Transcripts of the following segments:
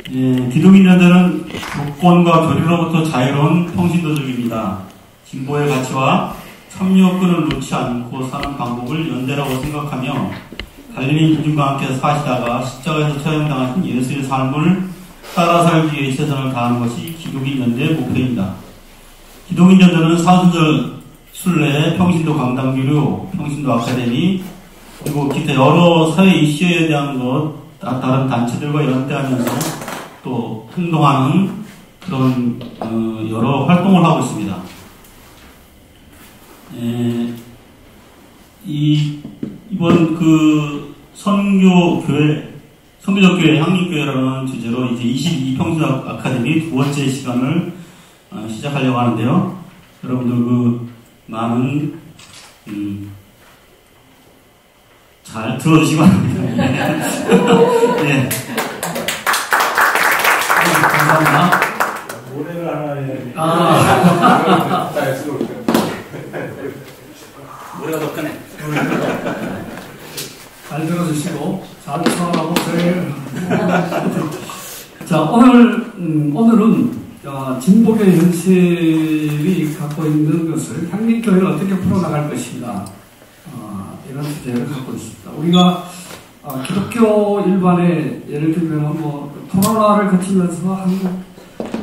기독인자들은 조건과 교리로부터 자유로운 평신도적입니다. 진보의 가치와 참여권을 놓지 않고 사는 방법을 연대라고 생각하며 갈릴리 기준과 함께 사시다가 십자가에서 처형당하신 예수의 삶을 따라 살기 위해 최선을 다하는 것이 기독인 연대의 목표입니다. 기독인 연대는 사순절 순례, 평신도 강당교류, 평신도 아카데미, 그리고 기타 여러 사회 이슈에 대한 다른 단체들과 연대하면서 또 행동하는 그런 여러 활동을 하고 있습니다. 이번 선교적 교회, 향림교회라는 주제로 이제 22평신 아카데미 두 번째 시간을 시작하려고 하는데요. 여러분들 많은 잘 들어주시기 바랍니다. 네. 감사합니다. 노래를 하나 해야 돼. 노래가 더 크네. 잘 들어주시고 잘 참아보세요. 자, 오늘은 진보교회 현실이 갖고 있는 것을 향림교회를 어떻게 풀어나갈 것인가, 이런 주제를 갖고 있습니다. 우리가 기독교 일반에 예를 들면 코로나를 거치면서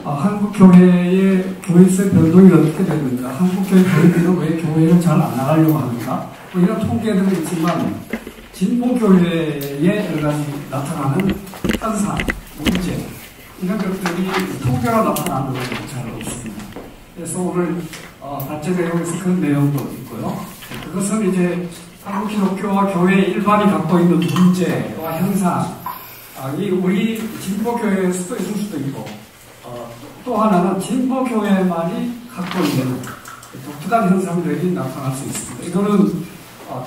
한국 교회의 교회에서의 변동이 어떻게 되는가, 한국 교회 교회들은 왜 교회를 잘 안 나가려고 하는가, 이런 통계들은 있지만 진보 교회에 여러 가지 나타나는 현상, 문제, 이런 것들이 통계로 나타나는 것은 잘 없습니다. 그래서 오늘 발제 내용에서 그런 내용도 있고요. 그것은 이제 한국 기독교와 교회 일반이 갖고 있는 문제와 현상, 우리 진보 교회에서도 있을 수도 있고, 또 하나는 진보 교회만이 갖고 있는 독특한 현상들이 나타날 수 있습니다. 이거는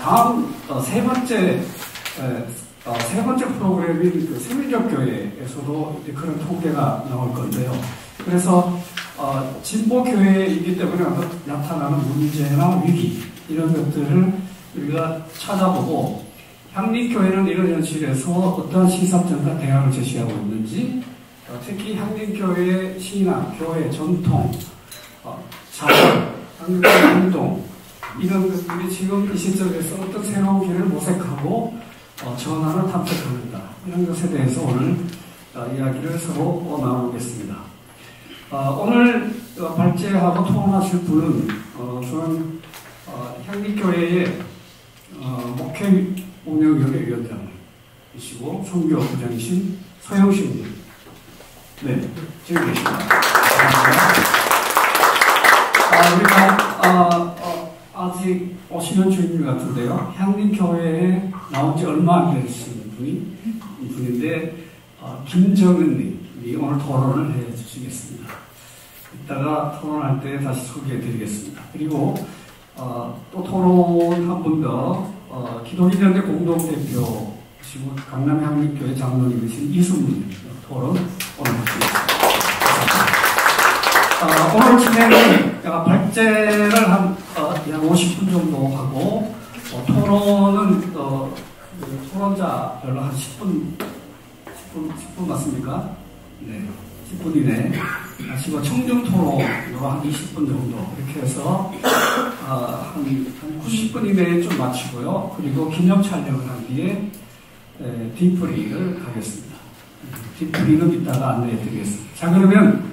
다음 세 번째 프로그램인 세민족 교회에서도 이제 그런 통계가 나올 건데요. 그래서 진보 교회이기 때문에 나타나는 문제나 위기, 이런 것들을 우리가 찾아보고, 향림교회는 이런 현실에서 어떠한 시사점과 대안을 제시하고 있는지, 특히 향림교회의 신앙, 교회 전통, 자원, 향림교회 행동, 이런 것들이 지금 이 시점에서 어떤 새로운 길을 모색하고 전환을 탐색합니다. 이런 것에 대해서 오늘 이야기를 서로 나누겠습니다. 오늘 발제하고 토론하실 분은 저는 향림교회의 목회 운영위원회 위원장이시고 선교부장이신 서영신님, 네, 저기 계십니다. 우리가 아직 오시는 중인 것 같은데요. 향림교회에 나온 지 얼마 안 되신 분인데 김정은님이 오늘 토론을 해 주시겠습니다. 이따가 토론할 때 다시 소개해 드리겠습니다. 그리고 또 토론 한 분 더, 기독인연대 공동대표시고 강남 향림교회 장로님이신 이순민 토론 오늘 하시겠습니다. 오늘 진행은 발제를 한 50분 정도 하고, 토론은 토론자별로 한 10분 맞습니까? 네, 10분 이내 하시고, 청중 토론으로 한 20분 정도 이렇게 해서 한 90분 이내에 좀 마치고요. 그리고 기념 촬영을 한 뒤에 디프링을 하겠습니다. 디프링은 이따가 안내해 드리겠습니다. 자, 그러면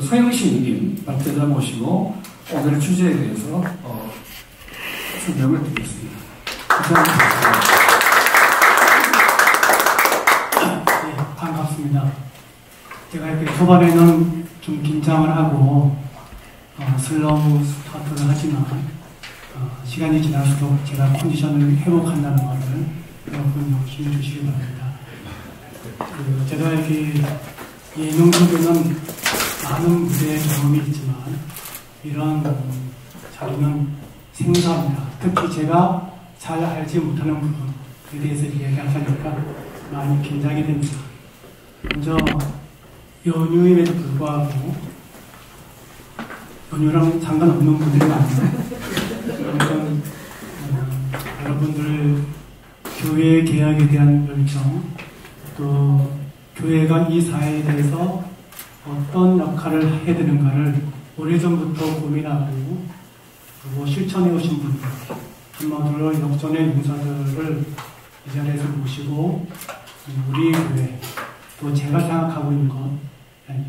서영신님 발제자 모시고 오늘의 주제에 대해서 설명을 드리겠습니다. 감사합니다. 네, 반갑습니다. 제가 이렇게 초반에는 좀 긴장을 하고 슬로우 스타트를 하지만 시간이 지날수록 제가 컨디션을 회복한다는 것을 여러분 용기해 주시기 바랍니다. 제가 이렇게 예능 속에는 많은 무대 경험이 있지만 이런 자리는 생소합니다. 특히 제가 잘 알지 못하는 부분에 대해서 이야기하려니까 많이 긴장이 됩니다. 먼저 연휴임에도 불구하고 연휴랑 상관없는 분들이 많아요. 그러니까 여러분들 교회 개혁에 대한 열정, 또 교회가 이 사회에 대해서 어떤 역할을 해야 되는가를 오래전부터 고민하고 그리고 실천해 오신 분들, 한마디로 역전의 용사들을 이 자리에서 모시고 우리 교회, 또 제가 생각하고 있는 것,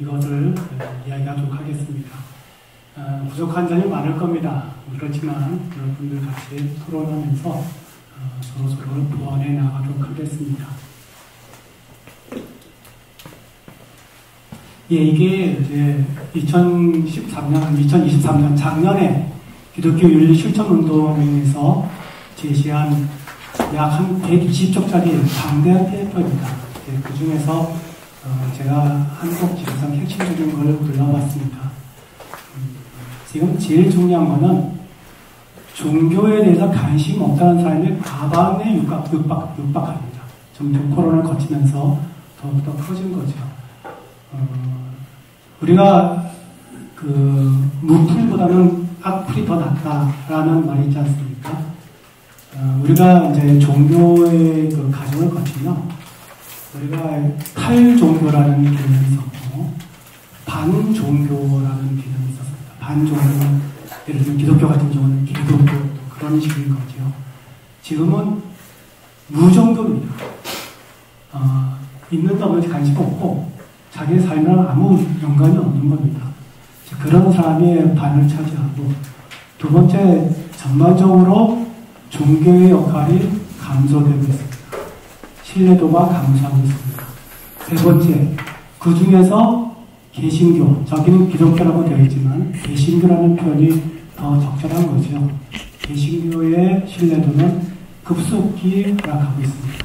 이것을 이야기하도록 하겠습니다. 부족한 점이 많을 겁니다. 그렇지만 여러분들 같이 토론하면서 서로서로 보완해 나가도록 하겠습니다. 예, 이게 이제 2023년 작년에 기독교 윤리 실천 운동에서 제시한 약 한 120쪽짜리 방대한 페이퍼입니다. 그 중에서 제가 한국 지구상 핵심적인 걸 골라봤습니다. 지금 제일 중요한 거는 종교에 대해서 관심 없다는 사람이 과반에 육박합니다. 점점 코로나를 거치면서 더욱더 커진 거죠. 우리가 무풀보다는 악풀이 더 낫다라는 말이 있지 않습니까? 우리가 이제 종교의 그 과정을 거치면 우리가 탈종교라는 개념이 있었고 반종교라는 개념이 있었습니다. 반종교는 예를 들면 기독교 같은 경우는 기독교 그런 식인 거죠. 지금은 무종교입니다. 있는지 없는지 관심 없고 자기의 삶이랑 아무 연관이 없는 겁니다. 그런 사람이 반을 차지하고, 두 번째, 전반적으로 종교의 역할이 감소되고 있습니다. 신뢰도가 감소하고 있습니다. 세 번째, 그 중에서 개신교, 저기는 기독교라고 되어 있지만 개신교라는 표현이 더 적절한 거죠. 개신교의 신뢰도는 급속히 하락하고 있습니다.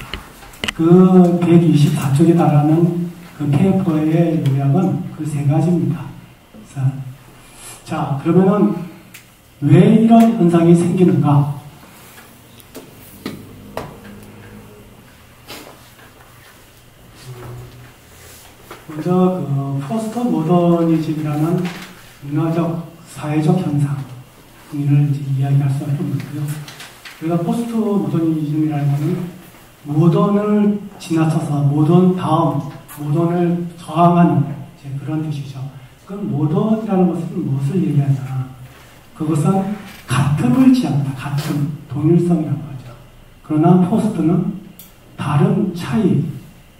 그 124쪽에 달하는 그 페이퍼의 요약은 그 세 가지입니다. 자, 그러면은 왜 이런 현상이 생기는가? 먼저 포스트 모더니즘이라는 문화적, 사회적 현상을 이제 이야기할 수가 있는데요. 우리가 포스트 모더니즘이라는 것은 모던을 지나쳐서 모던 다음, 모던을 저항하는 그런 뜻이죠. 그럼 모던이라는 것은 무엇을 얘기하냐? 그것은 같음을 지향한다. 같음, 동일성이라고 하죠. 그러나 포스트는 다른 차이,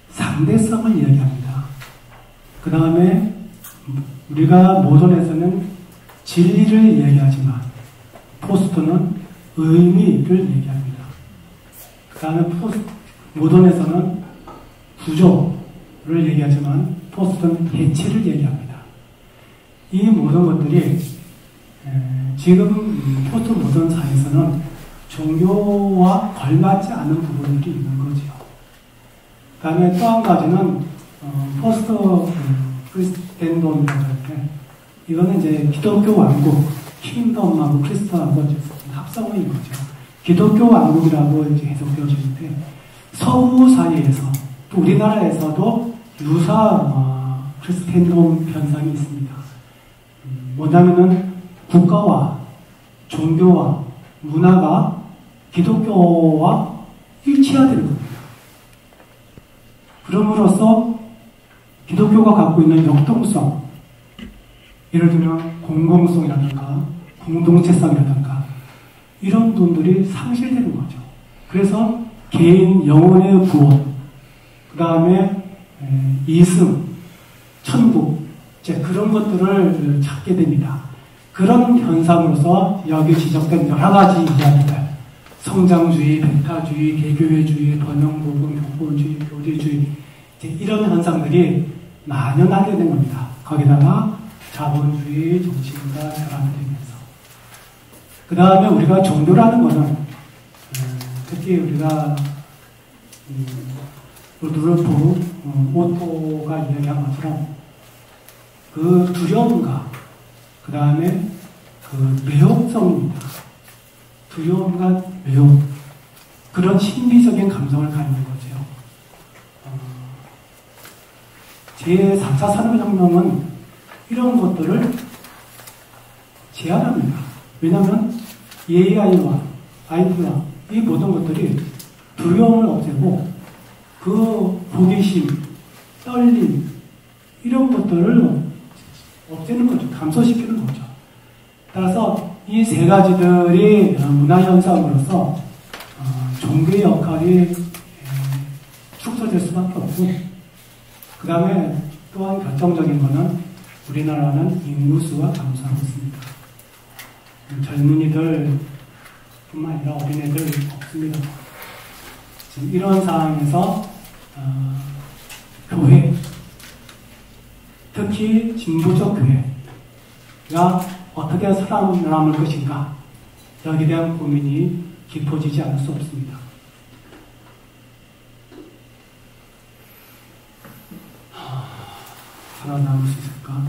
상대성을 얘기합니다. 그 다음에 우리가 모던에서는 진리를 얘기하지만 포스트는 의미를 얘기합니다. 그 다음에 모던에서는 구조를 얘기하지만 포스트는 해체를 얘기합니다. 이 모든 것들이 지금 포스트 모던 사회에서는 종교와 걸맞지 않은 부분들이 있는 거죠. 그 다음에 또 한 가지는 포스트 크리스텐돔이라고 하는데, 이거는 이제 기독교 왕국, 킹덤하고 크리스트하고 합성어인 거죠. 기독교 왕국이라고 이제 해석되어지는데, 서구 사회에서 또 우리나라에서도 유사 크리스텐돔 현상이 있습니다. 뭐냐면은 국가와 종교와 문화가 기독교와 일치화되는 겁니다. 그럼으로써 기독교가 갖고 있는 역동성, 예를 들면 공공성이라든가 공동체성이라든가 이런 부분들이 상실되는 거죠. 그래서 개인 영혼의 구원, 그 다음에 이승, 천국, 그런 것들을 찾게 됩니다. 그런 현상으로서 여기 지적된 여러 가지 이야기들, 성장주의, 배타주의, 개교회주의, 번영복음, 복권주의, 교리주의, 이런 현상들이 만연하게 된 겁니다. 거기다가 자본주의, 정치가 결합되면서. 그 다음에 우리가 종교라는 것은 특히 우리가 루돌프 오토가 이야기한 것처럼 그 두려움과 그 다음에 그 매혹성입니다. 두려움과 매혹, 그런 신비적인 감성을 가지는 거죠. 제4차 산업혁명은 이런 것들을 제한합니다. 왜냐하면 AI와 아이디와 이 모든 것들이 두려움을 없애고 그 호기심, 떨림, 이런 것들을 없애는 거죠. 감소시키는 거죠. 따라서 이 세 가지들이 문화현상으로서 종교의 역할이 축소될 수밖에 없고, 그 다음에 또한 결정적인 거는 우리나라는 인구수가 감소하고 있습니다. 젊은이들 뿐만 아니라 어린애들 없습니다. 지금 이런 상황에서 교회, 특히 진보적 교회가 어떻게 살아남을 것인가, 여기에 대한 고민이 깊어지지 않을 수 없습니다. 살아남을 수 있을까?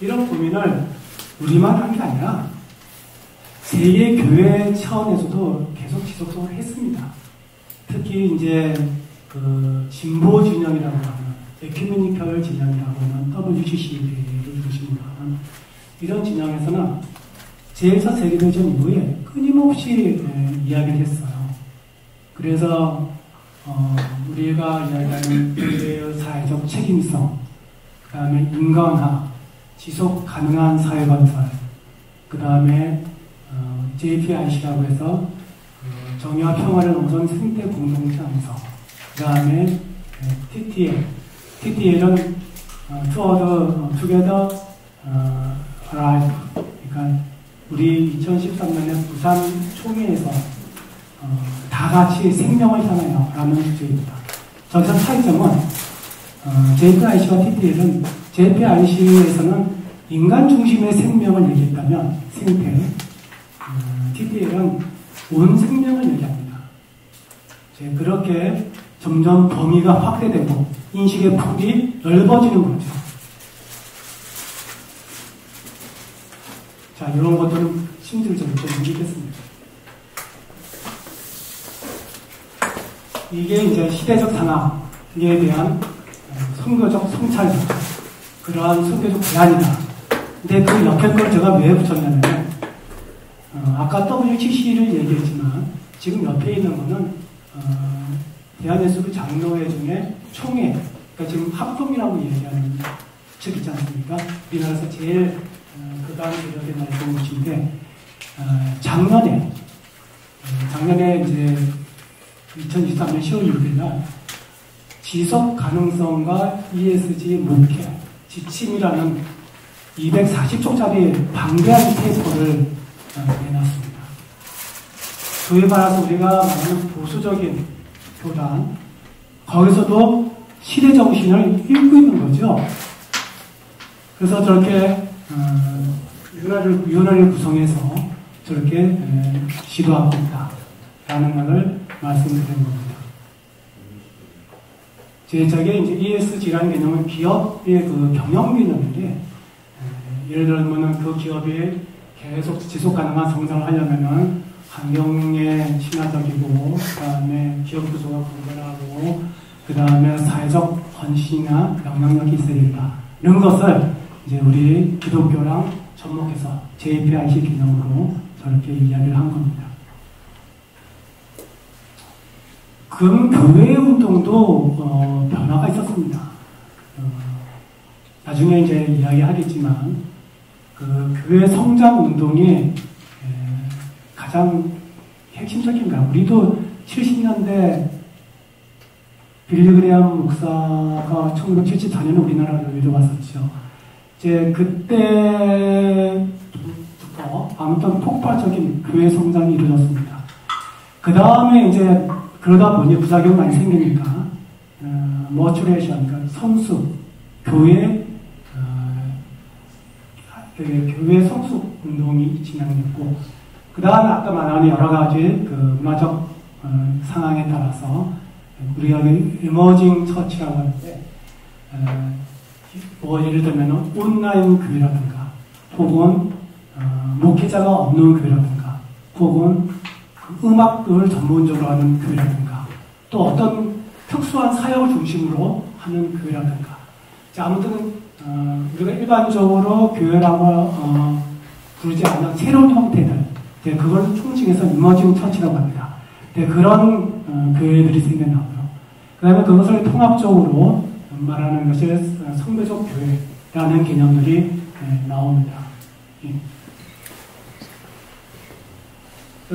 이런 고민을 우리만 한 게 아니라 세계 교회 차원에서도 계속 지속적으로 했습니다. 특히 이제 진보 진영이라고 하는 에큐메니컬 진영이라고 하는 WCC를 중심으로 하는 이런 진영에서는 제1차 세계대전 이후에 끊임없이 이야기를 했어요. 그래서 우리가 이야기하는 교회의 사회적 책임성, 그 다음에 인간화, 지속 가능한 사회 건설, 그 다음에 JPIC라고 해서 정의와 평화를 넘어선 생태 공동체 안에서, 그 다음에 TTL은 Together Alive, 그러니까 우리 2013년에 부산 총회에서 다 같이 생명을 향하여 라는 주제입니다. 저기서 차이점은 JPIC와 TTL은 JPIC에서는 인간 중심의 생명을 얘기했다면 생태, TTL은 온 생명을 얘기합니다. 그렇게 점점 범위가 확대되고 인식의 폭이 넓어지는 거죠. 자, 이런 것들은 심들적으로 좀 얘기했습니다. 이게 이제 시대적 상황에 대한 선교적 성찰적, 그러한 선교적 대안이다. 근데 그 옆에 걸 제가 왜 붙였냐면, 아까 WCC를 얘기했지만, 지금 옆에 있는 거는, 대한예수교 장로회 중에 총회, 그러니까 지금 합동이라고 얘기하는 측 있지 않습니까? 우리나라에서 제일 그다음 세력에 나있던 곳인데, 작년에 이제 2023년 10월 6일 날 지속 가능성과 ESG 목표 지침이라는 240쪽짜리 방대한 페이퍼를 내놨습니다. 그에 따라서 우리가 말하는 보수적인 교단, 거기서도 시대 정신을 읽고 있는 거죠. 그래서 저렇게 위원회를 구성해서 저렇게 시도하고 있다라는 것을 말씀드린 겁니다. 저게 이제 ESG라는 개념은 기업의 그 경영 개념인데, 예를 들면 그 기업이 계속 지속 가능한 성장을 하려면은 환경에 친화적이고, 그 다음에 기업 구조가 건전하고, 그 다음에 사회적 헌신이나 영향력이 있어야 된다. 이런 것을 이제 우리 기독교랑 접목해서 JPIC 개념으로 저렇게 이야기를 한 겁니다. 그 교회 운동도 변화가 있었습니다. 나중에 이제 이야기하겠지만 그 교회 성장 운동이 가장 핵심적인가. 우리도 70년대 빌리그레암 목사가 1974년에 우리나라로 이뤄왔었죠. 이제 그때부터 아무튼 폭발적인 교회 성장이 이루어졌습니다. 그 다음에 이제 그러다 보니 부작용이 많이 생기니까 머추레이션, 그러니까 성숙, 교회 성숙 운동이 진행됐고, 그 다음에 아까 말한 여러 가지 그 문화적 상황에 따라서 우리가 에머징 처치라고 하는데, 뭐 예를 들면 온라인 교회라든가, 혹은 목회자가 없는 교회라든가, 혹은 음악을 전문적으로 하는 교회라든가, 또 어떤 특수한 사역을 중심으로 하는 교회라든가. 자, 아무튼 우리가 일반적으로 교회라고 부르지 않는 새로운 형태들, 네, 그걸 총칭해서 이머징 처치라고 합니다. 네, 그런 교회들이 생겨나고요. 그 다음에 그것을 통합적으로 말하는 것이 성교적 교회라는 개념들이 나옵니다. 예.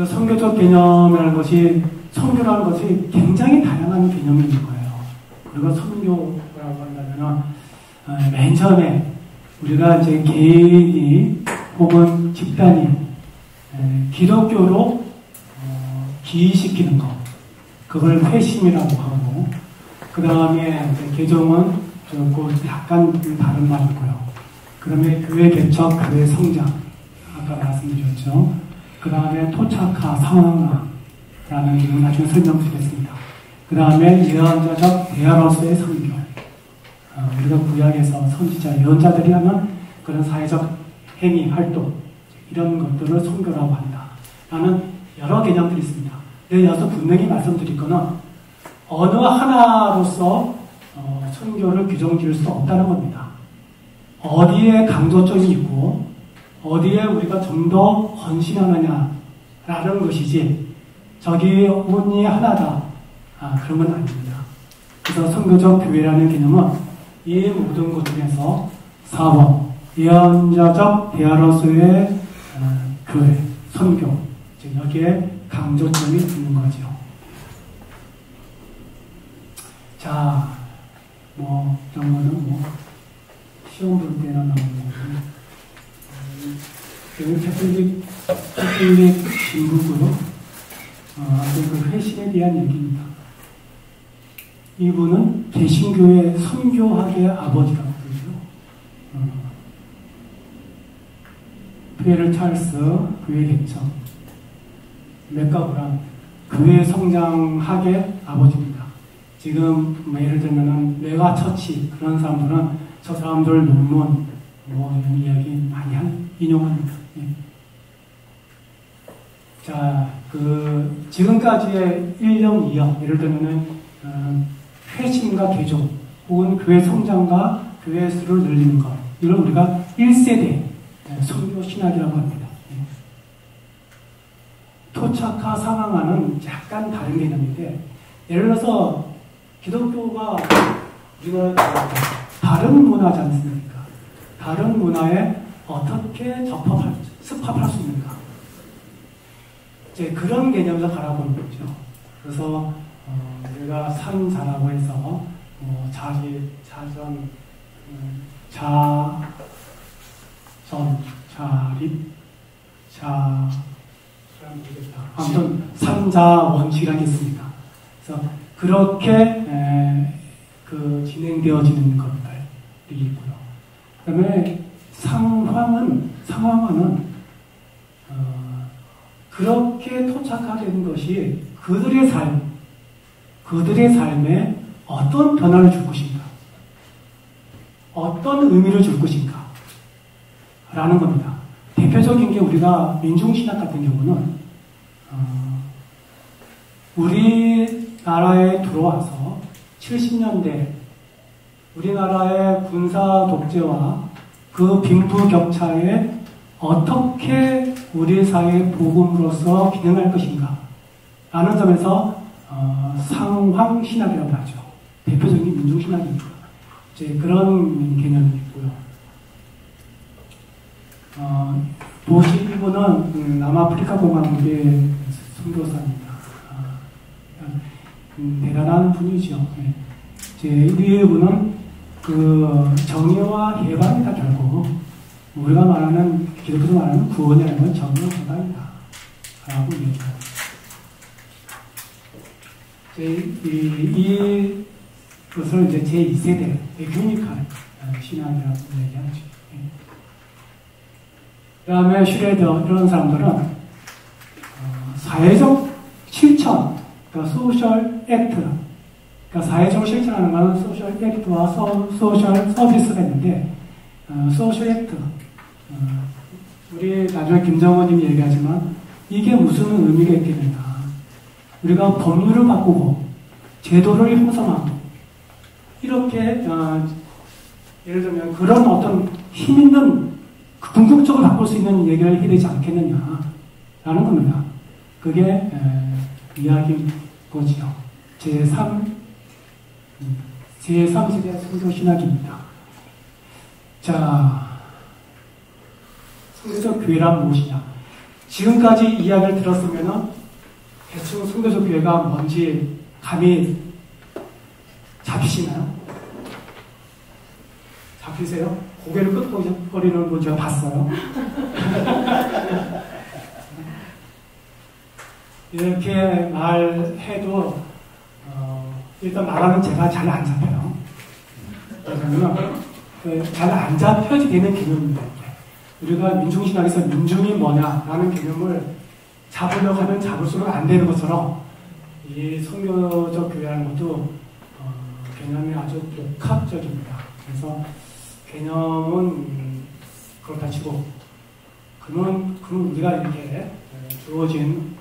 성교적 개념이라는 것이, 성교라는 것이 굉장히 다양한 개념이 있는 거예요. 우리가 성교라고 한다면, 맨 처음에 우리가 이제 개인이 혹은 집단이 기독교로 기이시키는 것, 그걸 회심이라고 하고, 그 다음에 개종은 조금 약간 다른 말이고요. 그 다음에 교회 개척, 교회 성장, 아까 말씀드렸죠. 그 다음에 토착화, 상황화라는 기능을 나중에 설명드리겠습니다. 그 다음에 예언자적 대화로서의 선교. 우리가 구약에서 선지자, 예언자들이 하면 그런 사회적 행위, 활동, 이런 것들을 선교라고 한다. 라는 여러 개념들이 있습니다. 근데 여기서 분명히 말씀드릴 거는 어느 하나로서 선교를 규정 지을 수 없다는 겁니다. 어디에 강조점이 있고 어디에 우리가 좀 더 헌신하느냐라는 것이지 저기 온이 하나다. 그런 건 아닙니다. 그래서 선교적 교회라는 개념은 이 모든 것 중에서 사원, 예언자적 대화로서의 교회, 선교, 여기에 강조점이 있는 거죠. 자, 이런 거는 시험 볼 때나 나오는 거고, 캐톨릭 신부고요. 그 회심에 대한 얘기입니다. 이분은 개신교의 선교학의 아버지라고 그러죠. 피에르 찰스, 교회 개척, 맥가브란, 교회 성장학의 아버지입니다. 지금 예를 들면은 메가처치 그런 사람들은 저 사람들 논문 이런 이야기 많이 인용합니다. 예. 자, 지금까지의 1령 2형 예를 들면은 회심과 개종 혹은 교회 성장과 교회 수를 늘리는 것, 이걸 우리가 1세대 선교 신학이라고 합니다. 예. 토착화 상황화는 약간 다른 개념인데, 예를 들어서 기독교가 우리가 다른 문화지 않습니까? 다른 문화에 어떻게 습합할 수 있는가? 이제 그런 개념에서 바라보는 거죠. 그래서 우리가 산자라고 해서 자립, 자전, 아무튼 산자 원칙이라는 게 있습니다. 그래서 그렇게 진행되어지는 것들이 있고요. 그 다음에 상황은 그렇게 토착화되는 것이 그들의 삶에 어떤 변화를 줄 것인가, 어떤 의미를 줄 것인가 라는 겁니다. 대표적인 게 우리가 민중신학 같은 경우는 우리나라에 들어와서 70년대 우리나라의 군사 독재와 그 빈부격차에 어떻게 우리 사회 복음으로서 기능할 것인가 라는 점에서 상황신학이라고 하죠. 대표적인 민중신학입니다. 이제 그런 개념이 있고요. 도시 이분은 남아프리카 공화국의 선교사입니다. 대단한 분이죠. 이분은 정의와 해방이다. 결국 우리가 말하는, 기독교에서 말하는 구원이라는 건 정의와 해방이다 라고 얘기합니다. 이것을 이제 제2세대 에큐메니칼 신학이라고 얘기하죠. 그 다음에 슈레더, 이런 사람들은 사회적 실천, 그러니까 소셜 액트, 그러니까 사회적으로 실천하는 것은 소셜 액트와 소셜 서비스가 있는데, 소셜 액트, 우리 나중에 김정은님이 얘기하지만 이게 무슨 의미가 있겠느냐. 우리가 법률을 바꾸고 제도를 형성하고 이렇게 예를 들면 그런 어떤 힘 있는 궁극적으로 바꿀 수 있는 얘기를 해야 되지 않겠느냐. 겁니다. 그게 이야기인 거지요. 제3세대 선교신학입니다. 자, 선교적 교회란 무엇이냐? 지금까지 이야기를 들었으면 대충 선교적 교회가 뭔지 감이 잡히시나요? 잡히세요? 고개를 끄덕거리는 거 제가 봤어요. 이렇게 말해도 일단 말하는 제가 잘 안 잡혀요. 왜냐면 잘 안 잡혀지는 개념입니다. 우리가 민중신학에서 민중이 뭐냐라는 개념을 잡으려고 하면 잡을수록 안 되는 것처럼 이 선교적 교회라는 것도 개념이 아주 복합적입니다. 그래서 개념은 그렇다 치고 그러면 우리가 이렇게 주어진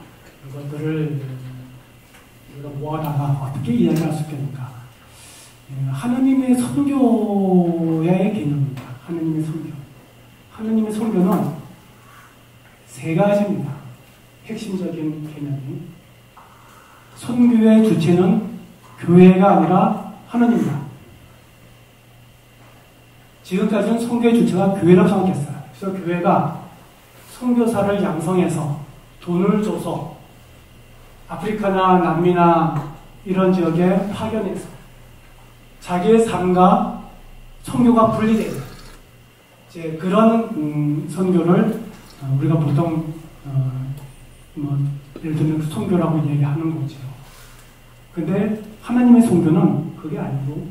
것들을 우리가 모아다가 어떻게 이야기할 수 있겠는가? 하느님의 선교의 개념입니다. 하느님의 선교. 하느님의 선교는 세 가지입니다. 핵심적인 개념이. 선교의 주체는 교회가 아니라 하느님이다. 지금까지는 선교의 주체가 교회라고 생각했어요. 그래서 교회가 선교사를 양성해서 돈을 줘서 아프리카나 남미나 이런 지역에 파견해서 자기의 삶과 선교가 분리되는 이제 그런 선교를 우리가 보통 예를 들면 선교라고 얘기하는 거죠. 근데 하나님의 선교는 그게 아니고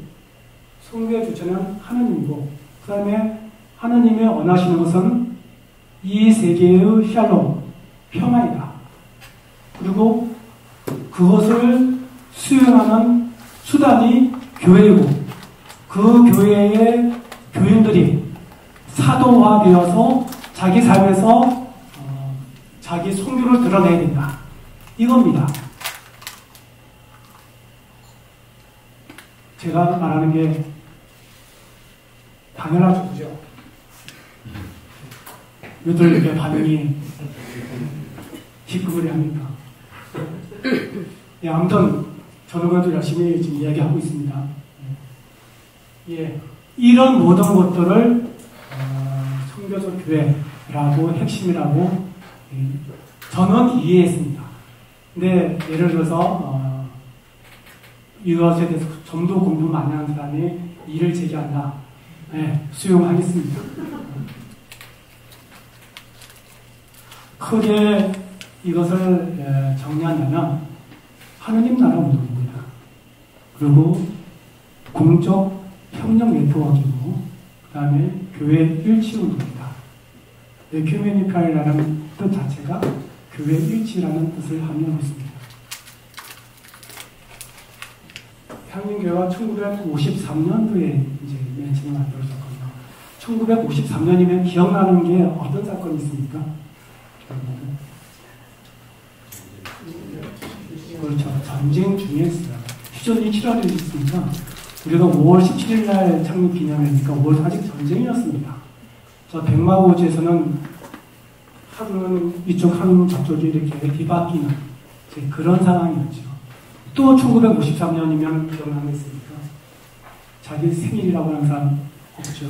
선교의 주체는 하나님이고 그 다음에 하나님의 원하시는 것은 이 세계의 샬롬, 평화이다. 그리고 그것을 수행하는 수단이 교회이고 그 교회의 교인들이 사도화되어서 자기 삶에서 자기 선교를 드러내야 된다. 이겁니다. 제가 말하는 게 당연하죠, 그죠? 왜들 이렇게 반응이 희끄머리 합니까? 예, 아무튼 저는 그래도 열심히 지금 이야기하고 있습니다. 예, 이런 모든 것들을 선교적 교회라고 핵심이라고 저는 이해했습니다. 근데 예를 들어서 이것에 대해서 좀 더 공부 많이 하는 사람이 이를 제기한다. 네, 수용하겠습니다. 크게 이것을 정리한다면 하느님 나라 운동입니다. 그리고 공적 협력 네트워크이고 그 다음에 교회 일치 운동입니다. 에큐메니칼이라는 뜻 자체가 교회 일치라는 뜻을 함유하고 있습니다. 향림교회가 1953년도에 이제 맨 처음 만들어졌거든요. 1953년이면 기억나는 게 어떤 사건이 있습니까? 그렇죠. 전쟁 중에 있어요. 휴전이 7월에 있으니까 우리가 5월 17일 날 창립 기념회니까 5월 아직 전쟁이었습니다. 저 백마고지에서는 하루는 이쪽 하루는 저쪽이 이렇게 뒤바뀌는 그런 상황이었죠. 또 1953년이면 기억나는 게 있습니까? 자기 생일이라고 하는 사람 없죠.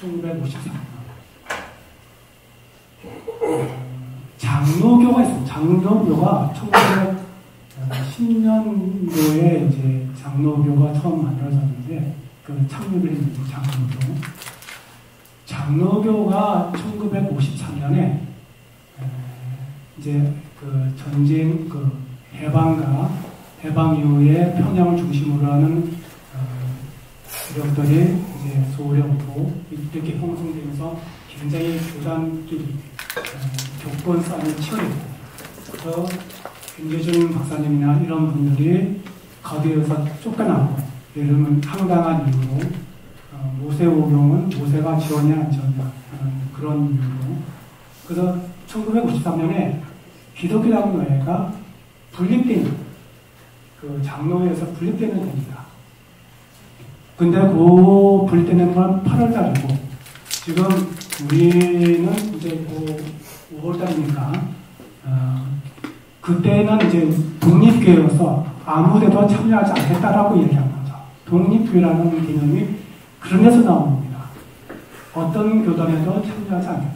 1953년. 장로교가 있습니다. 장로교가 1910년도에 이제 장로교가 처음 만들어졌는데, 그 창립을 했는데, 장로교. 장로교가 1953년에 이제 그 전쟁, 해방 이후에 평양을 중심으로 하는 세력들이 이제 소련도 이렇게 형성되면서 굉장히 교단끼리 교권 싸움이 치열했고, 그래서 김계준 박사님이나 이런 분들이 거기에서 쫓겨나고, 예를 들면 황당한 이유로 모세오경은 모세가 지원이냐 안 지원이냐 그런 이유로, 그래서 1953년에 기독교당 노예가 분립되는, 그 장로회에서 분립되는 겁니다. 근데 그 분립되는 건 8월 달이고, 지금 우리는 이제 그 5월달이니까 그때는 이제 독립교회로서 아무데도 참여하지 않겠다라고 얘기한 거죠. 독립교회라는 개념이 그런 데서 나온 겁니다. 어떤 교단에도 참여하지 않겠다.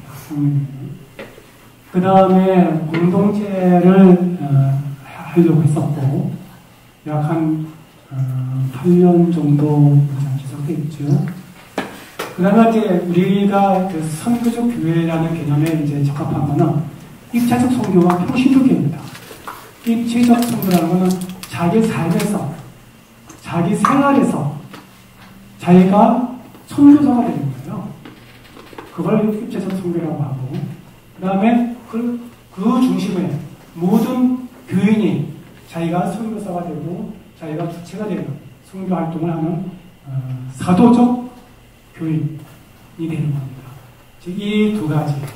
그 다음에 공동체를 하려고 했었고 약 한 8년 정도 지속됐죠. 그 다음에 이제 우리가 그 선교적 교회라는 개념에 이제 적합한 거는 입체적 선교와 평신도 교회입니다. 입체적 선교라는 거는 자기 삶에서, 자기 생활에서 자기가 선교사가 되는 거예요. 그걸 입체적 선교라고 하고, 그 다음에 그 중심에 모든 교인이 자기가 선교사가 되고 자기가 주체가 되는 선교 활동을 하는 사도적 교인이 되는 겁니다. 이 두 가지가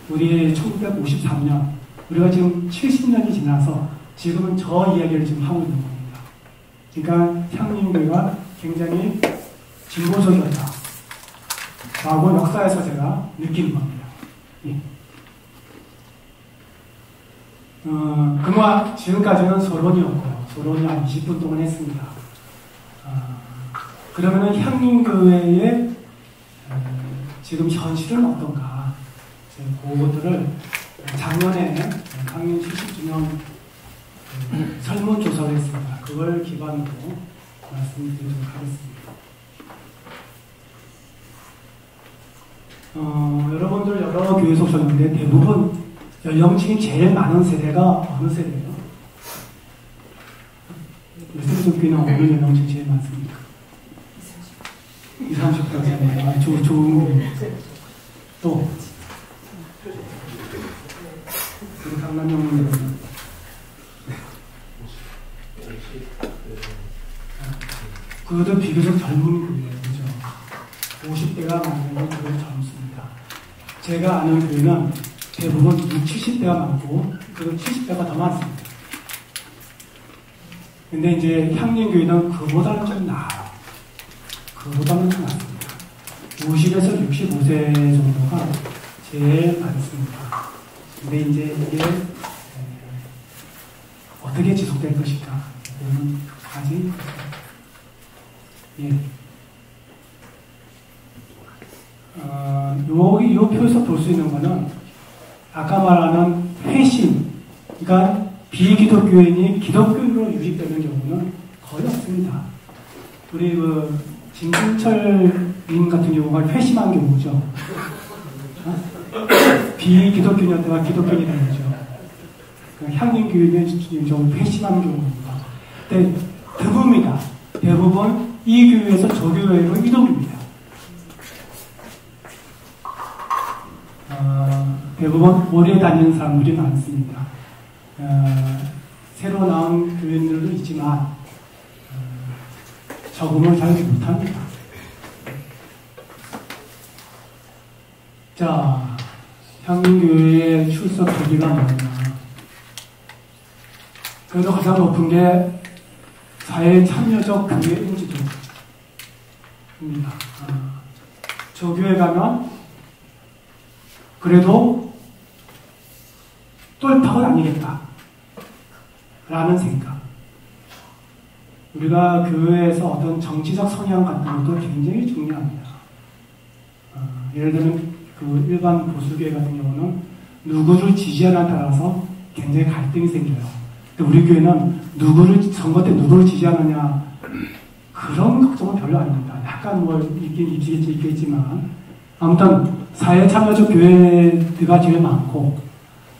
우리 1953년, 우리가 지금 70년이 지나서 지금은 저 이야기를 지금 하고 있는 겁니다. 그러니까 향림교회가 굉장히 진보적이었다라고 역사에서 제가 느끼는 겁니다. 예. 그동안 지금까지는 서론이었고요. 서론이 한 20분 동안 했습니다. 그러면은 향림교회의 지금 현실은 어떤가? 그것들을 작년에 향림 70주년 설문조사를 했습니다. 그걸 기반으로 말씀드리도록 하겠습니다. 여러분들 여러 교회 속셨는데 대부분 연령층이 제일 많은 세대가 어느 세대예요? 세대교회는 어느 연령층이 제일 많습니까? 20, 30대. 좋은 또 강남형은 그것도 비교적 젊은 교회예요. 그죠? 50대가 많은 건 그걸 젊습니다. 제가 아는 교회는 대부분 60, 70대가 많고 그리고 70대가 더 많습니다. 근데 이제 향림교회는 그보다는 좀 나아요. 그보다는 좀 낫습니다. 50에서 65세 정도가 제일 많습니다. 근데 이제 이게 어떻게 지속될 것인가? 이거는 아직 여기 이 표에서 볼 수 있는 거는 아까 말하는 회심, 그러니까 비기독교인이 기독교인으로 유입되는 경우는 거의 없습니다. 우리 그 진승철님 같은 경우가 회심한 경우죠. 비기독교인이었다가 기독교인이 되는 거죠. 향림교인의 좀 회심한 경우입니다. 근데 드뭅니다. 대부분 이 교회에서 저 교회로 이동입니다. 대부분 오래 다니는 사람들이 많습니다. 새로 나온 교인들도 있지만 적응을 잘 못합니다. 자, 향림교회의 출석 비리가 뭐냐? 그래도 가장 높은 게 사회 참여적 교회 인지도입니다. 저 교회 가면 그래도 똘팍은 아니겠다 라는 생각. 우리가 교회에서 어떤 정치적 성향 같은 것도 굉장히 중요합니다. 예를 들면 그 일반 보수교회 같은 경우는 누구를 지지하냐에 따라서 굉장히 갈등이 생겨요. 근데 우리 교회는 선거 때 누구를 지지하느냐 그런 걱정은 별로 아닙니다. 약간 뭐 있긴 있겠지만 아무튼 사회 참여적 교회가 제일 많고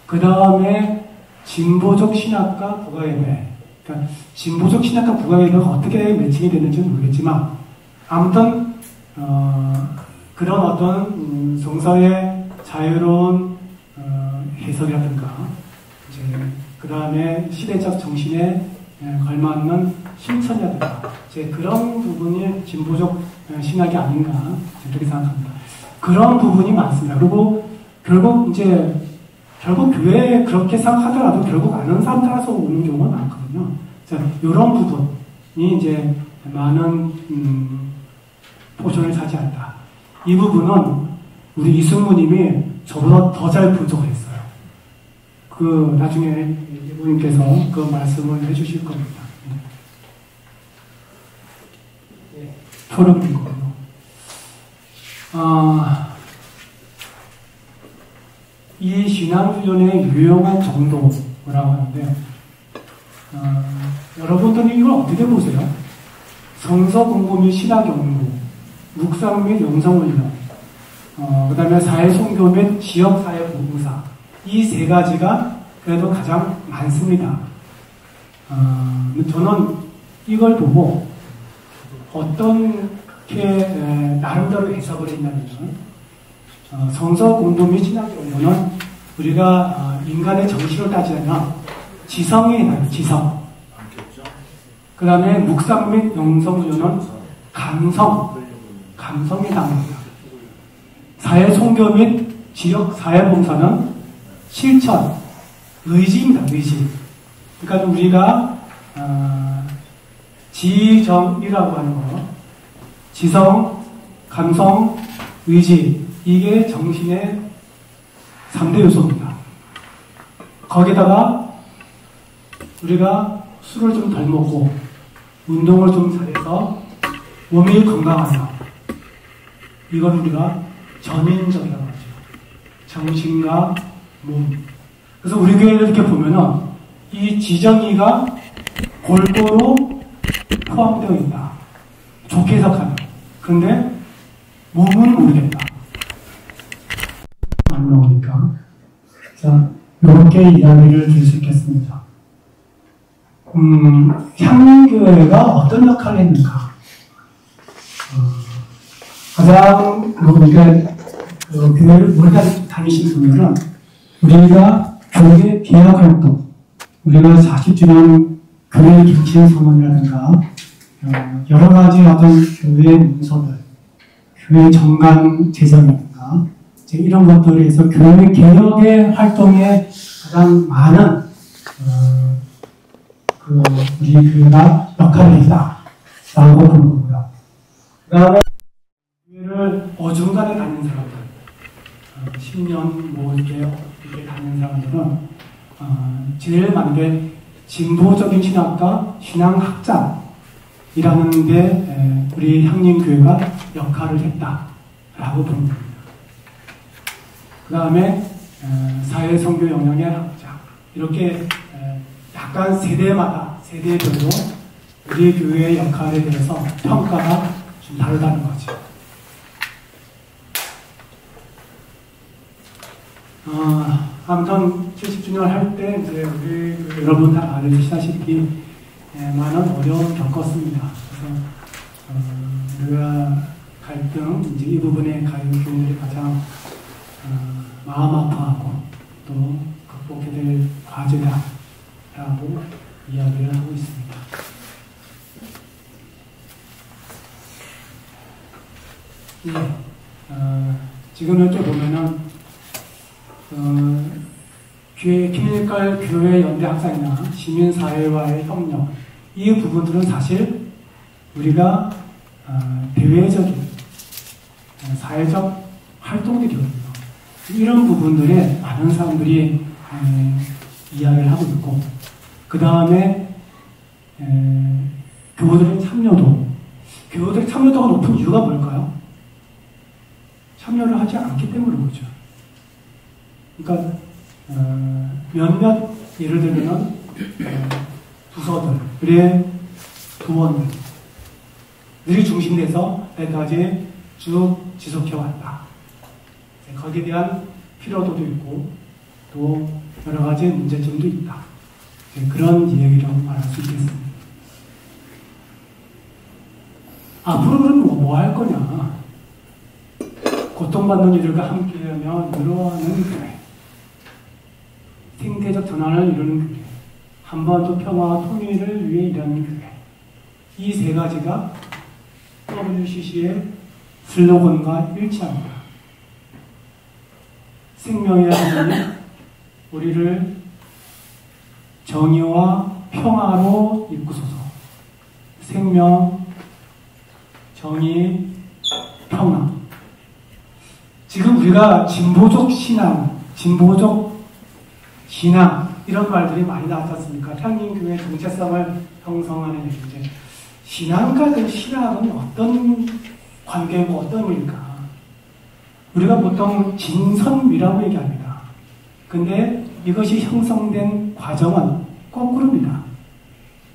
그 다음에 진보적 신학과 국가예배. 그러니까 진보적 신학과 국가예배가 어떻게 매칭이 되는지는 모르겠지만 아무튼 그런 어떤 성서의 자유로운 해석이라든가 이제 그 다음에 시대적 정신에 걸맞는 실천이라든가 이제 그런 부분이 진보적 신학이 아닌가 그렇게 생각합니다. 그런 부분이 많습니다. 그리고 결국 교회에 그렇게 생각하더라도 결국 아는 사람 따라서 오는 경우가 많거든요. 자, 이런 부분이 이제 많은 포션을 차지한다. 이 부분은 우리 이승무님이 저보다 더 잘 분석했어요. 그 나중에 이분께서 그 말씀을 해주실 겁니다. 토론이고요. 이 신앙훈련의 유용한 정도라고 하는데, 여러분들은 이걸 어떻게 보세요? 성서 공부 및 신학 연구, 묵상 및 영성훈련, 그 다음에 사회송교 및 지역사회 봉사, 이 세 가지가 그래도 가장 많습니다. 저는 이걸 보고 어떻게 나름대로 해석을 했냐면, 성서 공부 및 신학 연구는 우리가 인간의 정신을 따지면 지성에 해당해요. 지성. 그 다음에 묵상 및 영성훈련은 감성에 해당합니다. 사회송교 및 지역 사회봉사는 실천, 의지입니다. 의지. 그러니까 우리가 지정이라고 하는 거, 지성, 감성, 의지, 이게 정신의 3대 요소입니다. 거기다가 우리가 술을 좀 덜 먹고 운동을 좀 잘해서 몸이 건강하다. 이건 우리가 전인적이라고 하죠. 정신과 몸. 그래서 우리 교회를 이렇게 보면은 이 지정이가 골고루 포함되어 있다. 좋게 해석하면. 그런데 몸은 모르겠다. 안 나오니까. 자, 이렇게 이야기를 들 수 있겠습니다. 향림교회가 어떤 역할을 했는가? 가장 우리가 교회를 오래 다니신 분들은 우리가 교회 개혁 활동, 우리가 40주년 교회 갱신 선언이라든가 여러 가지 어떤 교회 문서들, 교회 정관 제정이라든가 이런 것들에서 교회 개혁의 활동에 가장 많은 우리 교회가 역할을 했다라고 보는 거고요. 그 다음에 교회를 어중간에 다니는 사람들, 10년 뭐 이렇게 다니는 사람들은 제일 많은 게 진보적인 신학과 신앙학자이라는 데 우리 향림교회가 역할을 했다라고 보는 겁니다. 그 다음에 사회선교 영역의 학자, 이렇게 약간 세대별로 우리 교회의 역할에 대해서 평가가 좀 다르다는 거죠. 아무튼 70주년 할 때 이제 우리 여러분 다 알려주시다시피 많은 어려움 겪었습니다. 그래서 우리가 갈등, 이제 이 부분에 교회들이 가장 마음 아파하고 또 극복해야 될 과제다라고 이야기를 하고 있습니다. 지금 이렇게 보면은 기밀갈 교회 연대 학상이나 시민사회와의 협력, 이 부분들은 사실 우리가 대외적인 사회적 활동들이거든요. 이런 부분들에 많은 사람들이 이야기를 하고 있고, 그 다음에 교우들의 참여도가 높은 이유가 뭘까요? 참여를 하지 않기 때문에 그렇죠. 그러니까 몇몇 예를 들면 부서들, 우리의 부원들이 중심돼서 여기까지 쭉 지속해왔다. 거기에 대한 필요도도 있고 또 여러 가지 문제점도 있다. 그런 얘기라고 말할 수 있겠습니다. 앞으로는 뭐 할 거냐? 고통받는 이들과 함께하며 늘어나는 교회, 생태적 전환을 이루는 교회, 한반도 평화와 통일을 위해 일하는 교회, 이 세 가지가 WCC의 슬로건과 일치합니다. 생명의 하나님, 우리를 정의와 평화로 이끄소서. 생명, 정의, 평화. 지금 우리가 진보적 신앙, 진보적 신앙 이런 말들이 많이 나왔지 않습니까? 향림교회 정체성을 형성하는 얘기인데 신앙과 그 신앙은 어떤 관계고 어떤 의미일까? 우리가 보통 진선미라고 얘기합니다. 근데 이것이 형성된 과정은 거꾸로입니다.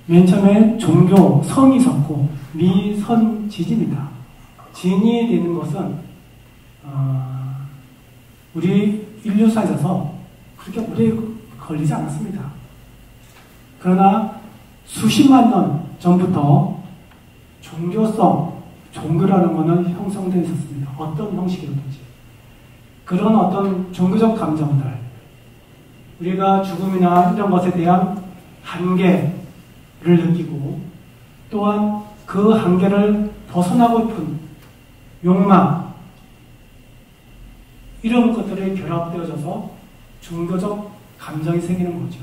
맨 처음에 종교, 성이 섰고 미선지입니다. 진이 되는 것은 우리 인류사에 있어서 그렇게 오래 걸리지 않았습니다. 그러나 수십만 년 전부터 종교성, 종교라는 것은 형성되어 있었습니다. 어떤 형식이든지. 그런 어떤 종교적 감정들, 우리가 죽음이나 이런 것에 대한 한계를 느끼고 또한 그 한계를 벗어나고 싶은 욕망, 이런 것들이 결합되어져서 종교적 감정이 생기는 거죠.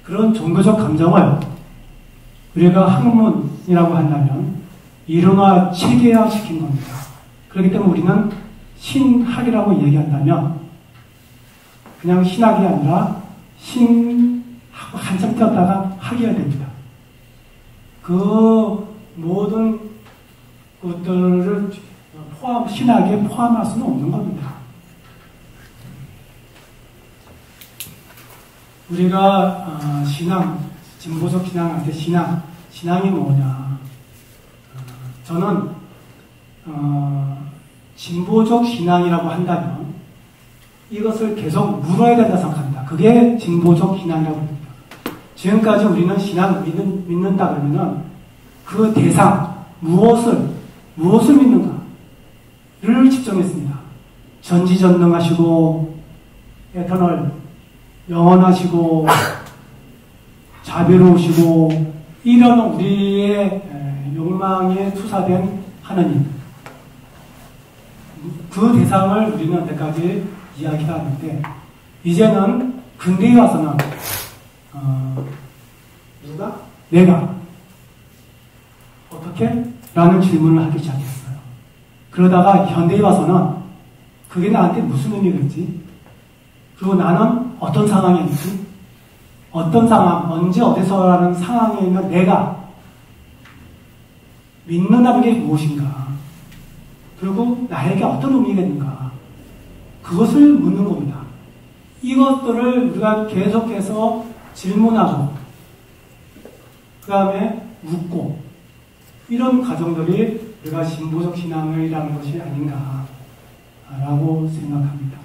그런 종교적 감정을 우리가 학문이라고 한다면 이론화, 체계화시킨 겁니다. 그렇기 때문에 우리는 신학이라고 얘기한다면 그냥 신학이 아니라 신하고 한참 뛰었다가 학이어야 됩니다. 그 모든 것들을 신학에 포함할 수는 없는 겁니다. 우리가 신앙, 진보적 신앙한테 신앙이 뭐냐? 저는 진보적 신앙이라고 한다면 이것을 계속 물어야 된다 생각합니다. 그게 진보적 신앙이라고 합니다. 지금까지 우리는 신앙을 믿는다 그러면은 그 대상, 무엇을 믿는가를 집중했습니다. 전지전능하시고 에터널, 영원하시고 자비로우시고 이런 우리의 욕망에 투사된 하나님, 그 대상을 우리는 여태까지 이야기하는데 이제는 근대에 와서는 내가 어떻게? 라는 질문을 하기 시작했어요. 그러다가 현대에 와서는 그게 나한테 무슨 의미겠지? 그리고 나는 어떤 상황에 있지? 어떤 상황, 언제 어디서라는 상황에 있는 내가 믿는다는 게 무엇인가? 그리고 나에게 어떤 의미가 있는가? 그것을 묻는 겁니다. 이것들을 우리가 계속해서 질문하고 그 다음에 묻고 이런 과정들이 우리가 진보적 신앙이라는 것이 아닌가라고 생각합니다.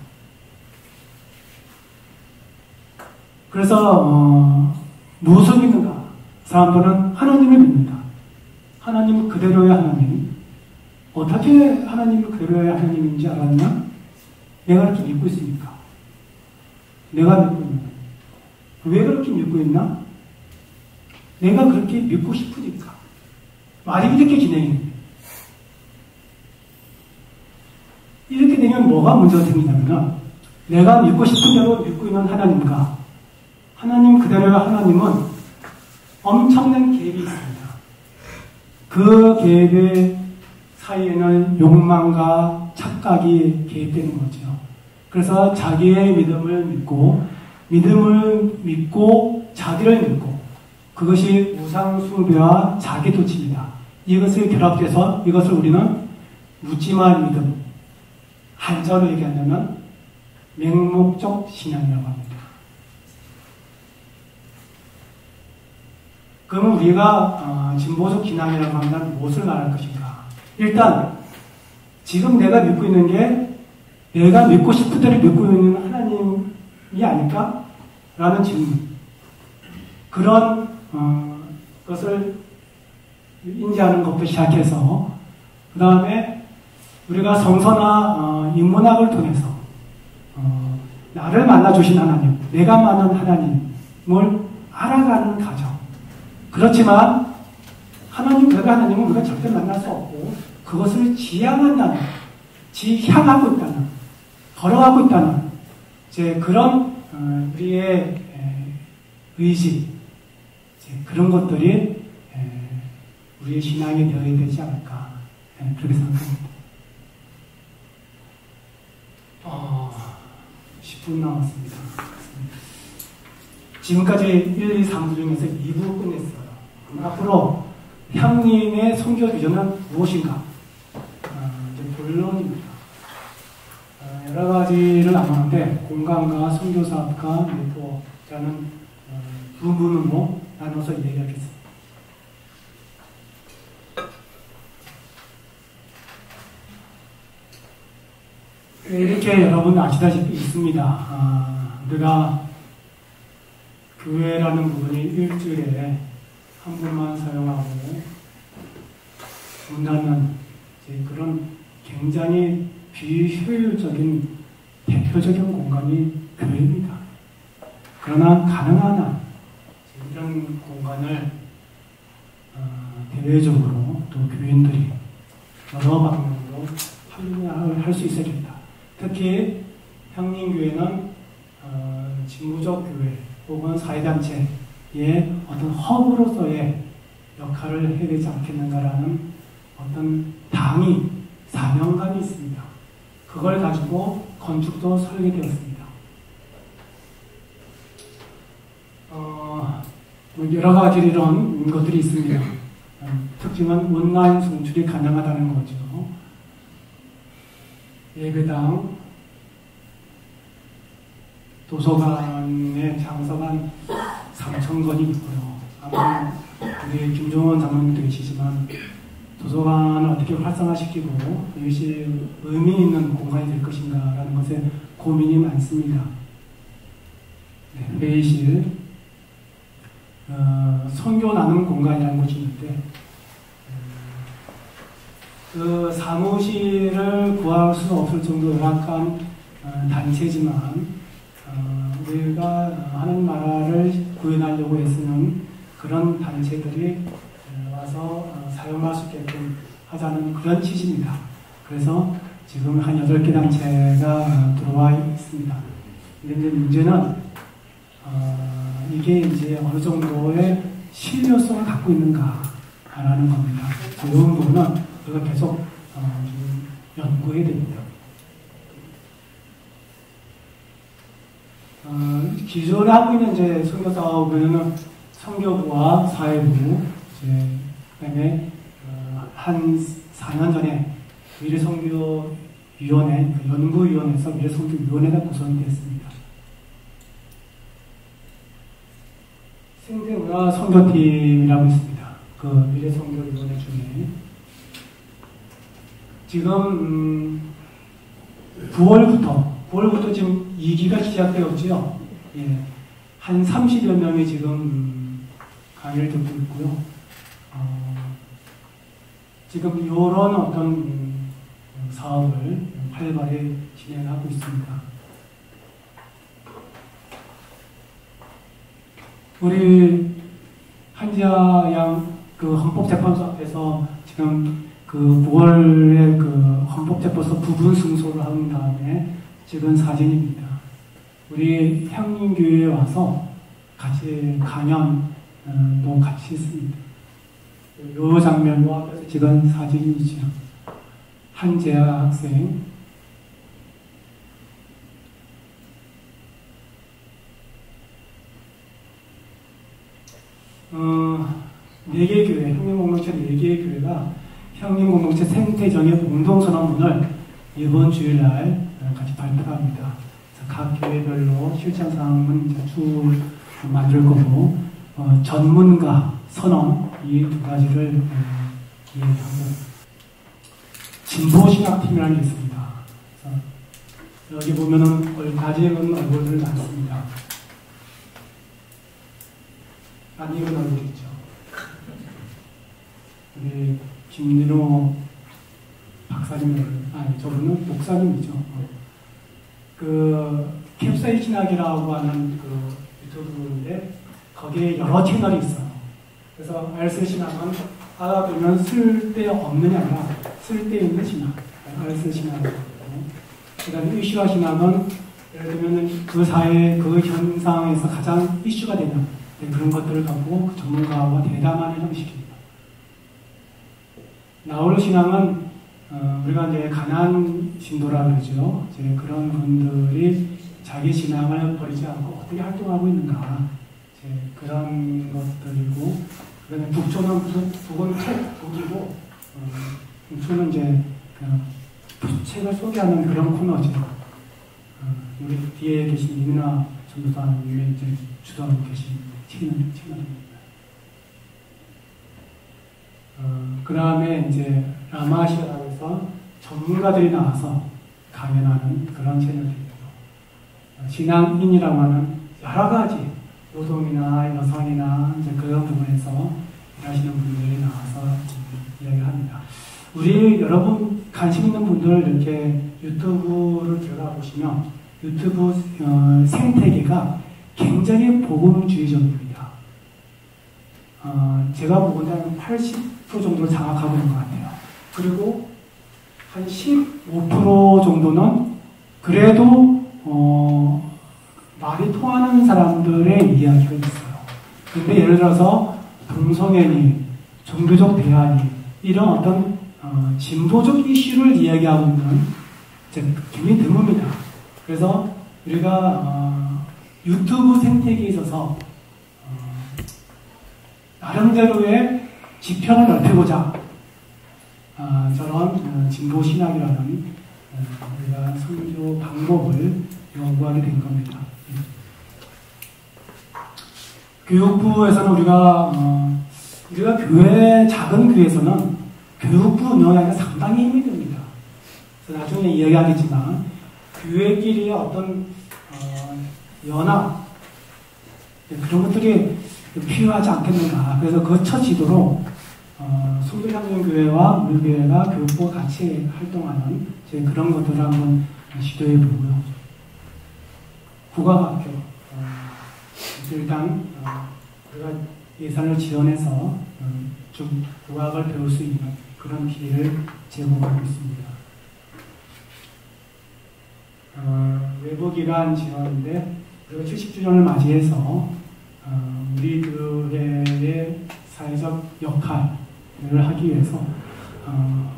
그래서 무엇을 믿는가? 사람들은 하나님을 믿는다. 하나님 그대로의 하나님. 어떻게 하나님이 그대로의 하나님인지 알았냐? 내가 그렇게 믿고 있으니까. 내가 믿고 있는. 왜 그렇게 믿고 있나? 내가 그렇게 믿고 싶으니까. 말이 이렇게 진행해. 이렇게 되면 뭐가 문제가 생기냐면 내가 믿고 싶은 대로 믿고 있는 하나님과 하나님 그대로의 하나님은 엄청난 갭이 있습니다. 그 갭의 사이에는 욕망과 착각이 개입되는 거죠. 그래서 자기의 믿음을 믿고 자기를 믿고 그것이 우상숭배와 자기도취입니다. 이것을 결합해서 이것을 우리는 묻지마 믿음, 한자로 얘기한다면 맹목적 신앙이라고 합니다. 그러면 우리가 진보적 신앙이라고 하면 무엇을 말할 것인가? 일단 지금 내가 믿고 있는 게 내가 믿고 싶은 대로 믿고 있는 하나님이 아닐까? 라는 질문. 그런 것을 인지하는 것부터 시작해서 그 다음에 우리가 성서나 인문학을 통해서 나를 만나주신 하나님, 내가 만난 하나님을 알아가는 과정. 그렇지만 하나님, 내가 하나님은 우리가 절대 만날 수 없고 그것을 지향한다는, 향하고 있다는, 걸어가고 있다는 이제 그런 우리의 의지, 그런 것들이 우리의 신앙이 되어야 되지 않을까 그렇게 생각합니다. 10분 남았습니다. 지금까지 1, 2, 3부 중에서 2부 끝냈어요. 앞으로 향림의 선교 비전은 무엇인가? 이제 본론입니다. 여러 가지를 나누는데 공간과 선교사업과 네트워크라는 부분으로 나눠서 이야기하겠습니다. 이렇게 여러분 아시다시피 있습니다. 우리가 교회라는 부분이 일주일에 한 번만 사용하고 문 닫는 그런 굉장히 비효율적인 대표적인 공간이 교회입니다. 그러나 가능한 한 이런 공간을 대외적으로 또 교인들이 여러 방면으로 활용할 수 있어야겠다. 특히 향림교회는 직무적 교회 혹은 사회단체의 어떤 허브로서의 역할을 해야 되지 않겠는가라는 어떤 당위, 사명감이 있습니다. 그걸 가지고 건축도 설계되었습니다. 여러 가지 이런 것들이 있습니다. 특징은 온라인 송출이 가능하다는 거죠. 예배당, 도서관에 장소가 3,000건이 있고요. 아마 우리 김종원 장로님도 계시지만 도서관을 어떻게 활성화시키고 이것이 의미 있는 공간이 될 것인가라는 것에 고민이 많습니다. 회의실, 선교 나눔 공간이라는 것이 있는데 그 사무실을 구할 수 없을 정도로 열악한 단체지만 우리가 하는 나라를 구현하려고 애쓰는 그런 단체들이 와서 사용할 수 있게끔 하자는 그런 취지입니다. 그래서 지금 한 8개 단체가 들어와 있습니다. 근데 이제 문제는 이게 이제 어느 정도의 신뢰성을 갖고 있는가라는 겁니다. 이 부분은 우리가 계속 연구해야 됩니다. 기존에 하고 있는 이제 선교 사업은 선교부와 사회부, 그다음에 한 4년 전에 미래선교위원회, 연구위원회에서 미래선교위원회가 구성됐습니다. 생대문화 선교팀이라고 있습니다. 그 미래선교위원회 중에 지금 9월부터 지금 2기가 시작되었죠. 예, 한 30여 명이 지금 강의를 듣고 있고요. 지금 이런 어떤 사업을 활발히 진행하고 있습니다. 우리 한지아 그 헌법재판소 앞에서 지금 그 9월에 그 헌법재판소 부분 승소를 한 다음에 찍은 사진입니다. 우리 향림교회에 와서 같이 강연도 같이 했습니다. 이 장면과 찍은 사진이죠. 한재아 학생. 네 개 교회, 향림공동체 4개의 교회가 향림공동체 생태정의 공동선언문을 이번 주일날 같이 발표합니다. 각 교회별로 실천사항은 이제 쭉 만들 거고, 전문가 선언 이 2가지를 이야기하고, 진보신학팀이라는 게 있습니다. 여기 보면은 다짐은 얼굴들 많습니다. 안 익은 얼굴 있죠. 우리 김민호 박사님, 저분은 목사님이죠. 그 캡사이 신학이라고 하는 그 유튜브인데 거기에 여러 채널이 있어요. 그래서 알스 신학은 알아보면 쓸데없느냐 아니라 쓸데있는 신학, 알스 신학이고, 그다음에 이슈화 신학은 예를 들면 그 사회 그 현상에서 가장 이슈가 되는 그런 것들을 갖고 전문가와 대담하는 형식입니다. 나홀로 신앙은 우리가 이제 가난 신도라 그러죠. 이제 그런 분들이 자기 신앙을 버리지 않고 어떻게 활동하고 있는가 이제 그런 것들이고, 그다음에 북조는 북은 북이고 북조는 이제 그 책을 소개하는 그런 코너죠. 우리 뒤에 계신 이민아 전도사님이 이제 주도하고 계신 채널입니다. 그 다음에 이제 라마시아에서 전문가들이 나와서 강연하는 그런 채널입니다. 신앙인이라고 하는 여러 가지 노동이나 여성이나 이제 그런 부분에서 일하시는 분들이 나와서 이야기합니다. 우리 여러분 관심 있는 분들 이렇게 유튜브를 들어가 보시면 유튜브 생태계가 굉장히 복음주의적입니다. 제가 보기에 한 80% 정도를 장악하고 있는 것 같아요. 그리고 한 15% 정도는 그래도 말이 통하는 사람들의 이야기가 있어요. 근데 예를 들어서 동성애니, 종교적 대안이 이런 어떤 진보적 이슈를 이야기하고 있는 굉장히 드뭅니다. 그래서 우리가 유튜브 생태계에 있어서 나름대로의 지평을 넓히고자 저런 진보 신학이라는 우리가 선교 방법을 연구하게 된 겁니다. 교육부에서는 우리가 작은 교회에서는 교육부 운영하기가 상당히 힘이 듭니다. 그래서 나중에 이야기하겠지만 교회끼리의 어떤 연합 그런 것들이 필요하지 않겠는가. 그래서 그 첫 지도로 송도향전교회와 우리 교회가 교육부와 같이 활동하는 그런 것들을 한번 시도해 보고요. 국악학교 일단 우리가 예산을 지원해서 좀 국악을 배울 수 있는 그런 기회를 제공하고 있습니다. 외부기관 지원인데 우리가 70주년을 맞이해서 우리 교회의 사회적 역할을 하기 위해서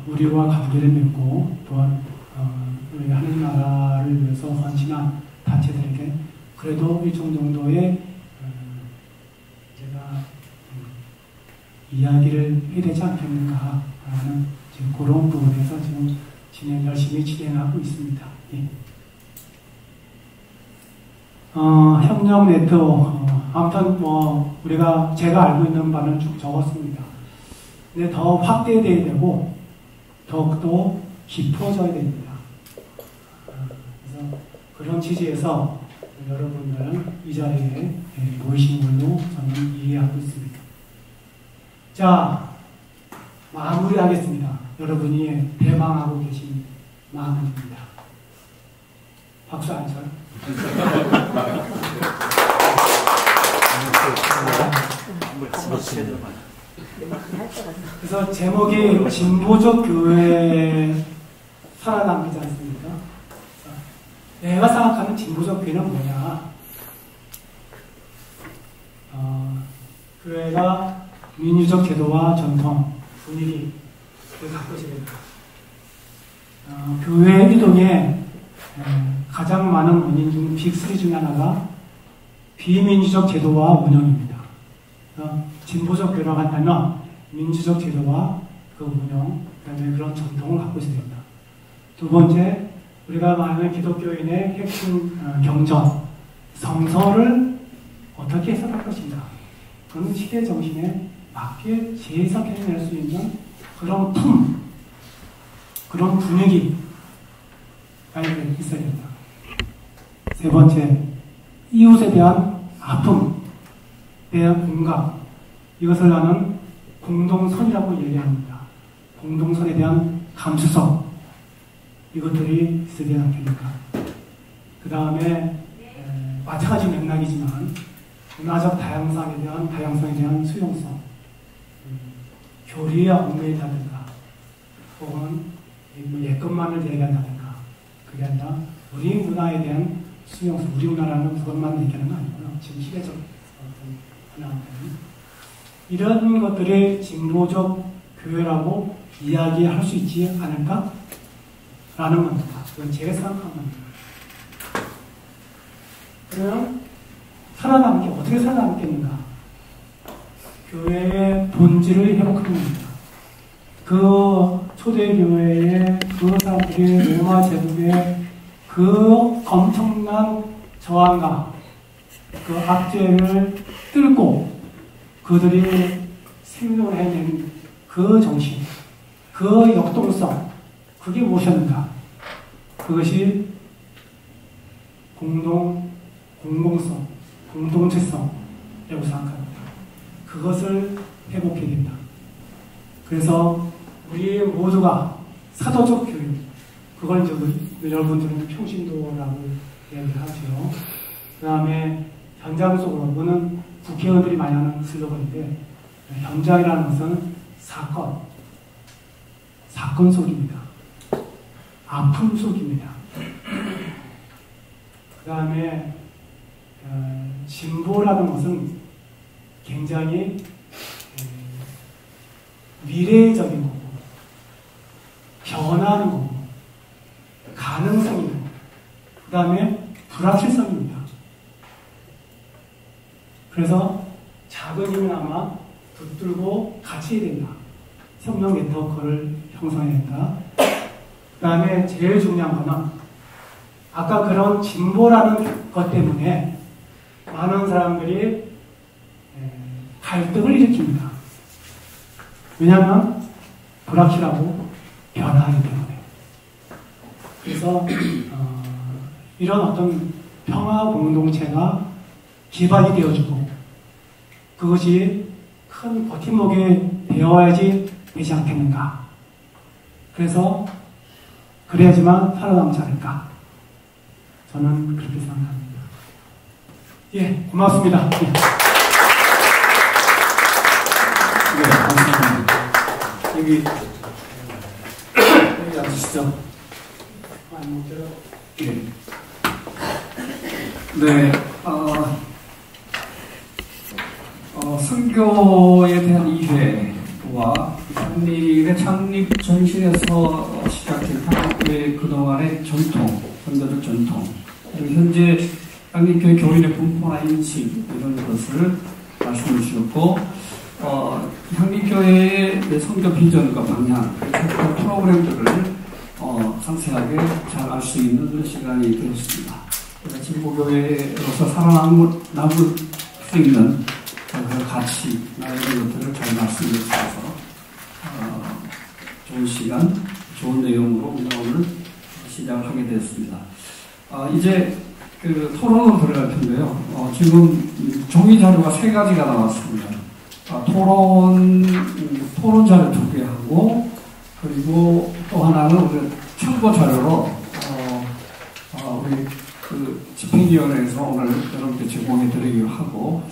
우리와 관계를 맺고 또한 우리 하는 나라를 위해서 헌신한 단체들에게 그래도 일정 정도의 제가 이야기를 해야 되지 않겠는가 하는 지금 그런 부분에서 지금 열심히 진행하고 있습니다. 예. 협력 네트워크 아무튼 제가 알고 있는 바는 쭉 적었습니다. 근데 더 확대돼야 되고 더욱더 깊어져야 됩니다. 그래서 그런 취지에서 여러분들 이 자리에 모이신 걸로 저는 이해하고 있습니다. 자, 마무리하겠습니다. 여러분이 대망하고 계신 마음입니다. 박수 안 쳐요? 그래서 제목이 진보적 교회 살아남기지 않습니까? 내가 생각하는 진보적 교회는 뭐냐? 교회가 민주적 제도와 전통, 분위기를 갖고 있어야 됩니다. 교회 이동에 가장 많은 원인 중 빅3 중에 하나가 비민주적 제도와 운영입니다. 진보적 교회라고 한다면 민주적 제도와 그 운영, 그다음에 그런 전통을 갖고 있어야 됩니다. 두 번째, 우리가 말하는 기독교인의 핵심 경전, 성서를 어떻게 해석할 것인가. 그런 시대 정신에 맞게 재해석해낼 수 있는 그런 품, 그런 분위기가 있어야 됩니다. 세 번째, 이웃에 대한 아픔, 대한 공감, 이것을 나는 공동선이라고 얘기합니다. 공동선에 대한 감수성, 이것들이 있어야 않겠습니까? 그 다음에 마찬가지 맥락이지만 문화적 다양성에 대한 수용성, 교리에 얽매인다든가 혹은 예것만을 얘기한다든가 그게 아니라 우리 문화에 대한 수용성, 우리 문화라는 그것만 얘기하는 건 아니고요. 지금 시대적 이런 것들이 진보적 교회라고 이야기할 수 있지 않을까? 라는 겁니다. 그건 제가 생각하는 겁니다. 그러면 어떻게 살아남겠는가? 교회의 본질을 회복하는 겁니다. 그 초대교회의 그 사람들이 로마 제국의 그 엄청난 저항과 그 악죄를 뚫고 그들이 생존을 해낸 그 정신, 그 역동성, 그게 무엇이었는가? 그것이 공동성, 공동체성이라고 생각합니다. 그것을 회복해야 된다. 그래서 우리 모두가 사도적 교육, 그걸 이제 여러분들은 평신도라고 얘기를 하죠. 그 다음에 현장 속으로, 이거는 국회의원들이 많이 하는 슬로건인데, 현장이라는 것은 사건 속입니다. 아픔 속입니다. 그 다음에 진보라는 것은 굉장히 미래적인 거고, 변하는 거고, 가능성이고, 그 다음에 불확실성입니다. 그래서 작은 힘이나마 붙들고 같이 해야 된다. 성령 네트워크를 형성해야 된다. 그 다음에 제일 중요한 거는 아까 그런 진보라는 것 때문에 많은 사람들이 갈등을 일으킵니다. 왜냐하면 불확실하고 변화하기 때문에. 그래서 이런 어떤 평화 공동체가 기반이 되어주고 그것이 큰 버팀목이 되어야지 되지 않겠는가. 그래서 그래야지만 살아남지 않을까. 저는 그렇게 생각합니다. 예, 고맙습니다. 예. 네, 감사합니다. 여기 앉으시죠. 예. 네, 선교에 대한 이해와 한국의 창립 전신에서 시작된 한국의 그동안의 전통, 선교적 전통, 현재 한국교회 교인의 분포나 인식 이런 것을 말씀해 주셨고, 한국교회의 선교 비전과 방향, 그리고 프로그램들을 상세하게 잘 알 수 있는 그런 시간이 되었습니다. 진보교회로서 살아남을 수 있는 그런 가치나 이런 것들을 잘 말씀해 주셔서 좋은 시간, 좋은 내용으로 오늘 시작을 하게 되었습니다. 이제 그 토론으로 들어갈 텐데요. 지금 종이 자료가 3가지가 나왔습니다. 토론 자료 2개 하고, 그리고 또 하나는 우리 참고 자료로 우리 그 집행위원회에서 오늘 여러분께 제공해 드리기로 하고,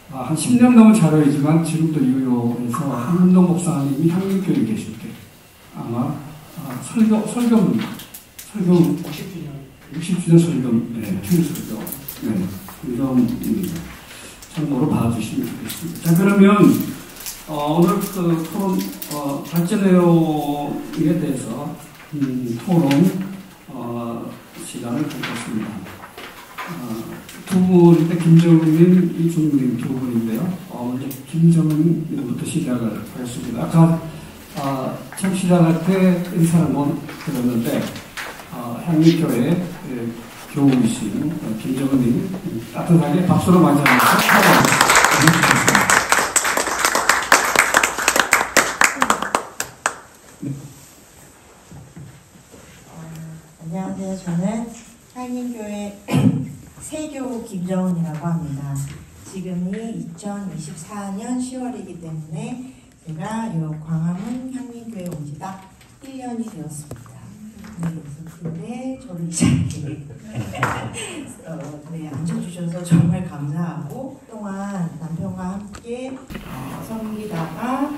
한 10년 넘은 자료이지만 지금도 유효해서 한문동 목사님이 한국교회에 계실 때 아마 설교문 60주년 설교, 네, 설교, 네, 이런 참고로 봐주시면 좋겠습니다. 자, 그러면 오늘 그 토론 발제 내용에 대해서 토론 시간을 갖겠습니다. 두 분인데 김정은님, 이준님 두 분인데요. 먼저 김정은님부터 시작을 하겠습니다. 아까 처음 시작할 때 인사를 못 드렸는데 향리교회 교우이신 김정은님 따뜻하게 박수로 맞이하면서 축하드립니다. 안녕하세요. 저는 향인교회 세교 김정은이라고 합니다. 지금이 2024년 10월이기 때문에 제가 이 광화문 향민교회 온 지 딱 1년이 되었습니다. 근데 저를 이 자리에 네, 앉혀주셔서 정말 감사하고, 그동안 남편과 함께 섬기다가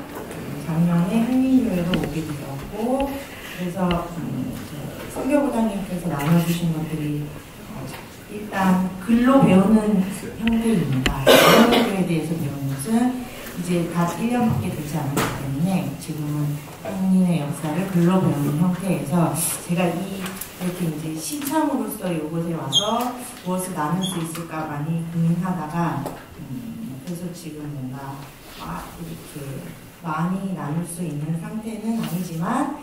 작년에 향민교회로 오게 되었고, 그래서 선교부장님께서 나눠주신 것들이 일단 글로 배우는 형태입니다. 선교에 대해서 배우는 것은 이제 다 1년밖에 되지 않았기 때문에 지금은 향린의 역사를 글로 배우는 형태에서 제가 이렇게 이제 시참으로서 이곳에 와서 무엇을 나눌 수 있을까 많이 고민하다가 그래서 지금 뭔가 이렇게 많이 나눌 수 있는 상태는 아니지만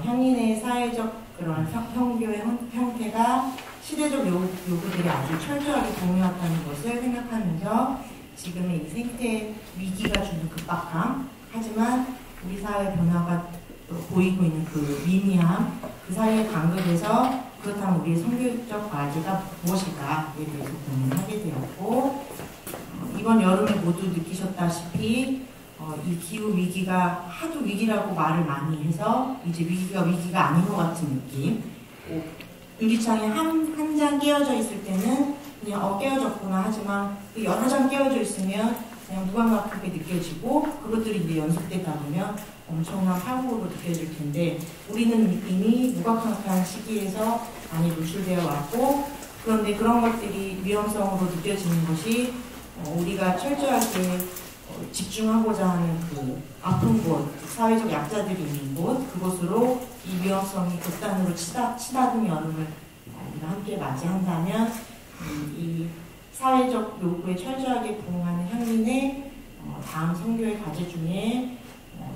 향린의 사회적 그런 형교의 형태가 시대적 요구들이 아주 철저하게 동요했다는 것을 생각하면서 지금의 이 생태 위기가 주는 급박함, 하지만 우리 사회 변화가 보이고 있는 그 미미함, 그 사이의 간극에서 그렇다면 우리의 성교육적 과제가 무엇일까에 대해서 고민하게 되었고, 이번 여름에 모두 느끼셨다시피 이 기후 위기가 하도 위기라고 말을 많이 해서 이제 위기가 아닌 것 같은 느낌. 유리창에 한 장 깨어져 있을 때는 그냥 깨어졌구나 하지만 여러 장 깨어져 있으면 그냥 무감각 크게 느껴지고 그것들이 이제 연속되다 보면 엄청난 파국으로 느껴질 텐데 우리는 이미 무감각한 시기에서 많이 노출되어 왔고 그런데 그런 것들이 위험성으로 느껴지는 것이 우리가 철저하게 집중하고자 하는 그 아픈 곳, 사회적 약자들이 있는 곳, 그곳으로 이 위험성이 극단으로 치닫은 여름을 우리가 함께 맞이한다면 이 사회적 요구에 철저하게 부응하는 향린의 다음 선교의 과제 중에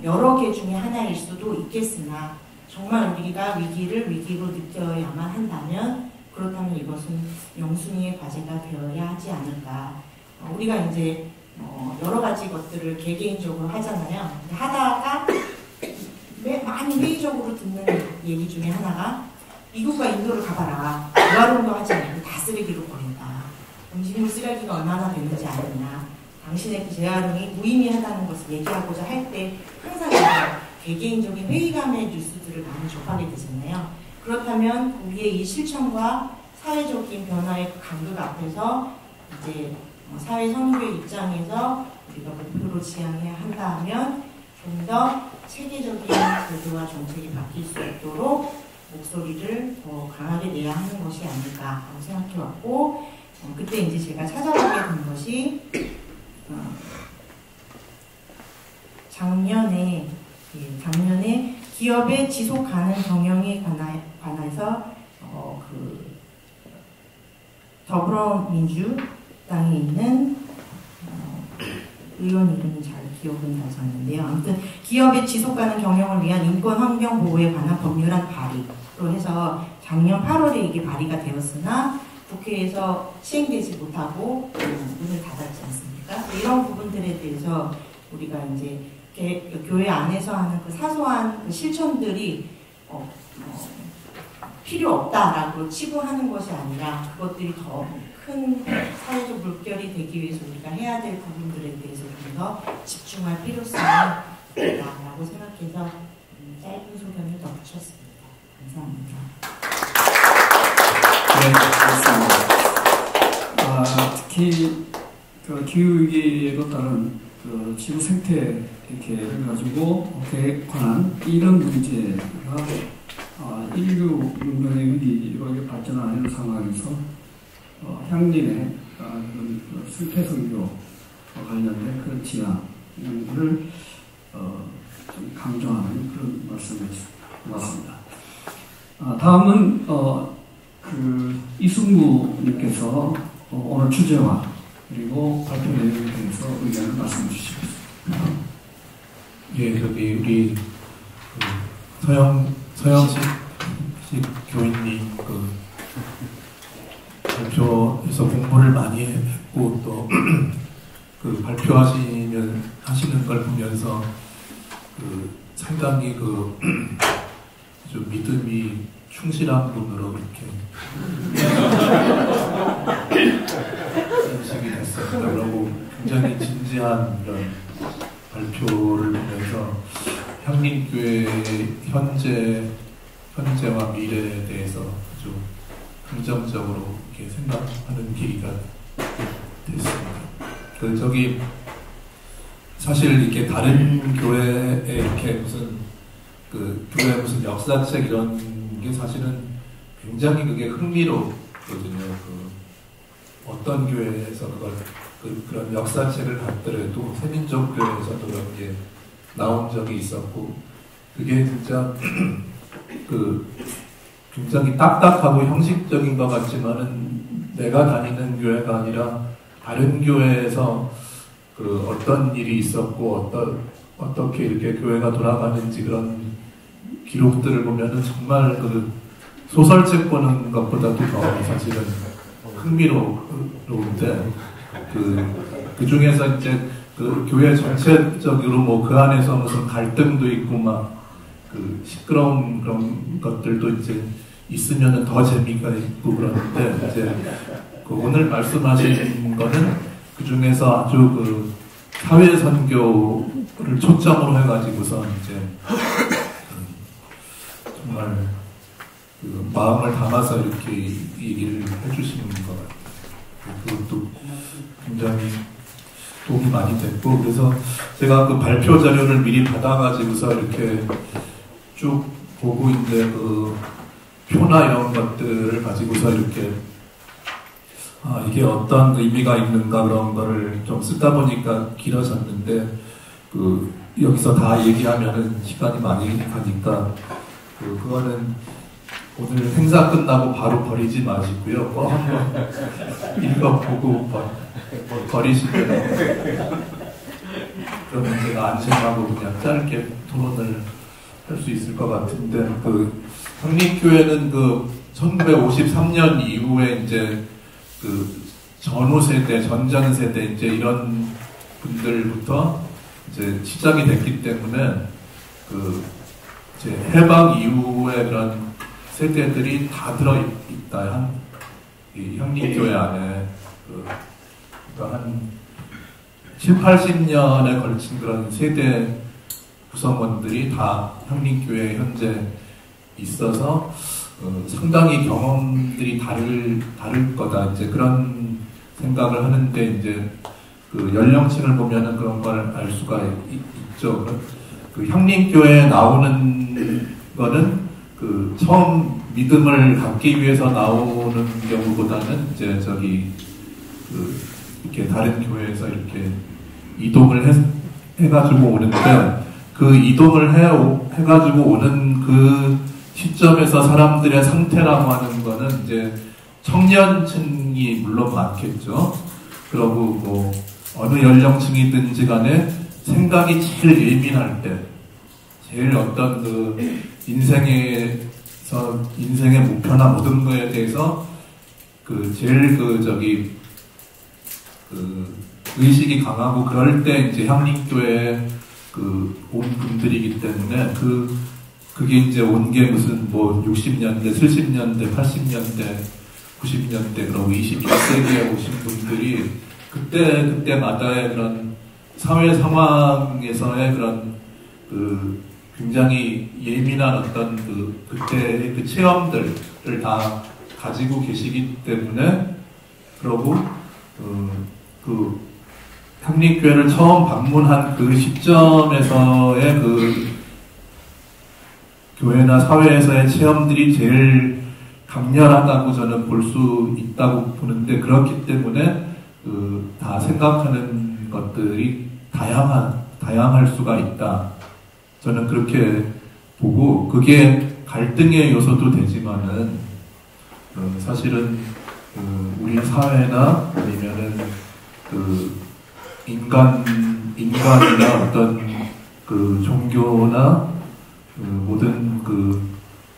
여러 개 중에 하나일 수도 있겠으나 정말 우리가 위기를 위기로 느껴야만 한다면 그렇다면 이것은 영순이의 과제가 되어야 하지 않을까. 우리가 이제 여러 가지 것들을 개개인적으로 하잖아요. 하다가 많이 회의적으로 듣는 얘기 중에 하나가 미국과 인도를 가봐라. 재활용도 하지 말고 다 쓰레기로 버린다. 음식물 쓰레기가 얼마나 되는지 아느냐. 당신의 그 재활용이 무의미하다는 것을 얘기하고자 할 때 항상 개개인적인 회의감의 뉴스들을 많이 접하게 되잖아요. 그렇다면 우리의 이 실천과 사회적인 변화의 간극 앞에서 이제 사회 선교의 입장에서 우리가 목표로 지향해야 한다 하면 좀 더 체계적인 제도와 정책이 바뀔 수 있도록 목소리를 더 강하게 내야 하는 것이 아닐까라고 생각해왔고 그때 이제 제가 찾아보게 된 것이 작년에 기업의 지속 가능 경영에 관해서 그 더불어민주당에 있는 의원 이름이 잘 기억은 나지 않는데요. 아무튼 기업의 지속 가능 경영을 위한 인권 환경 보호에 관한 법률안 발의로 해서 작년 8월에 이게 발의가 되었으나 국회에서 시행되지 못하고 문을 닫았지 않습니까? 이런 부분들에 대해서 우리가 이제 교회 안에서 하는 그 사소한 그 실천들이 필요 없다라고 치부하는 것이 아니라 그것들이 더 큰 사회적 물결이 되기 위해서 우리가 해야 될 부분들에 대해서 좀 더 집중할 필요성이 있다라고 생각해서 짧은 소견을 덧붙였습니다. 감사합니다. 네, 맞습니다. 특히 그 기후위기에 따른 그 지구 생태 이렇게 가지고 관한 이런 문제가 인류 문명의 위기로 발전하는 상황에서 향린의 실패 선교와 관련된 그런 지향을 좀 강조하는 그런 말씀을 드렸습니다. 다음은 그 이승무님께서 오늘 주제와 그리고 발표 내용에 대해서 의견을 말씀해 주시겠습니다. 예, 여기 우리 서영식 교인님 발표에서 공부를 많이 했고 또 하시는 걸 보면서 상당히 좀 믿음이 충실한 분으로 이렇게 인식이 됐습니다. 그리고 굉장히 진지한 이런 발표를 보면서 향림교회의 현재와 미래에 대해서 아주 긍정적으로 이렇게 생각하는 계기가 됐습니다. 사실 이렇게 다른 교회에 이렇게 교회 무슨 역사책 이런 게 사실은 굉장히 그게 흥미롭거든요. 어떤 교회에서 그걸 그런 역사책을 봤더라도 세민족교회에서도 그런 게 나온 적이 있었고, 그게 진짜 굉장히 딱딱하고 형식적인 것 같지만은 내가 다니는 교회가 아니라 다른 교회에서 어떤 일이 있었고 어떻게 이렇게 교회가 돌아가는지 그런 기록들을 보면은 정말 소설책 보는 것보다도 더 사실은 흥미로운데 그 중에서 이제 교회 전체적으로 뭐 그 안에서 무슨 갈등도 있고 막 시끄러운 그런 것들도 이제 있으면은 더 재미가 있고 그러는데 이제 오늘 말씀하신 거는 그 중에서 아주 사회 선교를 초점으로 해가지고서 이제 정말 마음을 담아서 이렇게 얘기를 해주시는 것 같아요. 그것도 굉장히 도움이 많이 됐고, 그래서 제가 발표 자료를 미리 받아가지고서 이렇게 쭉 보고 이제 표나 이런 것들을 가지고서 이렇게 이게 어떤 의미가 있는가 그런 거를 좀 쓰다 보니까 길어졌는데 여기서 다 얘기하면은 시간이 많이 가니까 그거는 오늘 행사 끝나고 바로 버리지 마시고요. 꼭 한번 읽어보고 버리시면 그러면 제가 안심하고 그냥 짧게 토론을 할 수 있을 것 같은데 한립교회는 1953년 이후에 이제 전후 세대, 전전 세대 이제 이런 분들부터 이제 시작이 됐기 때문에 이제 해방 이후에 그런 세대들이 다 들어있다. 이 향림교회 안에 그러니까 한 7, 80년에 걸친 그런 세대 구성원들이 다 향림교회에 현재 있어서 상당히 경험들이 다를 거다. 이제 그런 생각을 하는데 이제 연령층을 보면은 그런 걸 알 수가 있죠. 향림교회에 나오는 거는 처음 믿음을 갖기 위해서 나오는 경우보다는 이제 이렇게 다른 교회에서 이렇게 이동을 해가지고 오는데 이동을 해가지고 오는 시점에서 사람들의 상태라고 하는 거는 이제 청년층이 물론 많겠죠. 그리고 뭐 어느 연령층이든지 간에 생각이 제일 예민할 때, 제일 어떤 인생의 목표나 모든 거에 대해서 제일 의식이 강하고 그럴 때 이제 향림교회에 온 분들이기 때문에 그게 이제 온 게 무슨 뭐 60년대, 70년대, 80년대, 90년대 그리고 21세기에 오신 분들이 그때마다의 그런 사회 상황에서의 그런 굉장히 예민한 어떤 그때의 체험들을 다 가지고 계시기 때문에 그러고 향림교회를 처음 방문한 시점에서의 교회나 사회에서의 체험들이 제일 강렬하다고 저는 볼 수 있다고 보는데, 그렇기 때문에 다 생각하는 것들이 다양할 수가 있다. 저는 그렇게 보고, 그게 갈등의 요소도 되지만은 사실은 우리 사회나 아니면은 인간이나 어떤 종교나 모든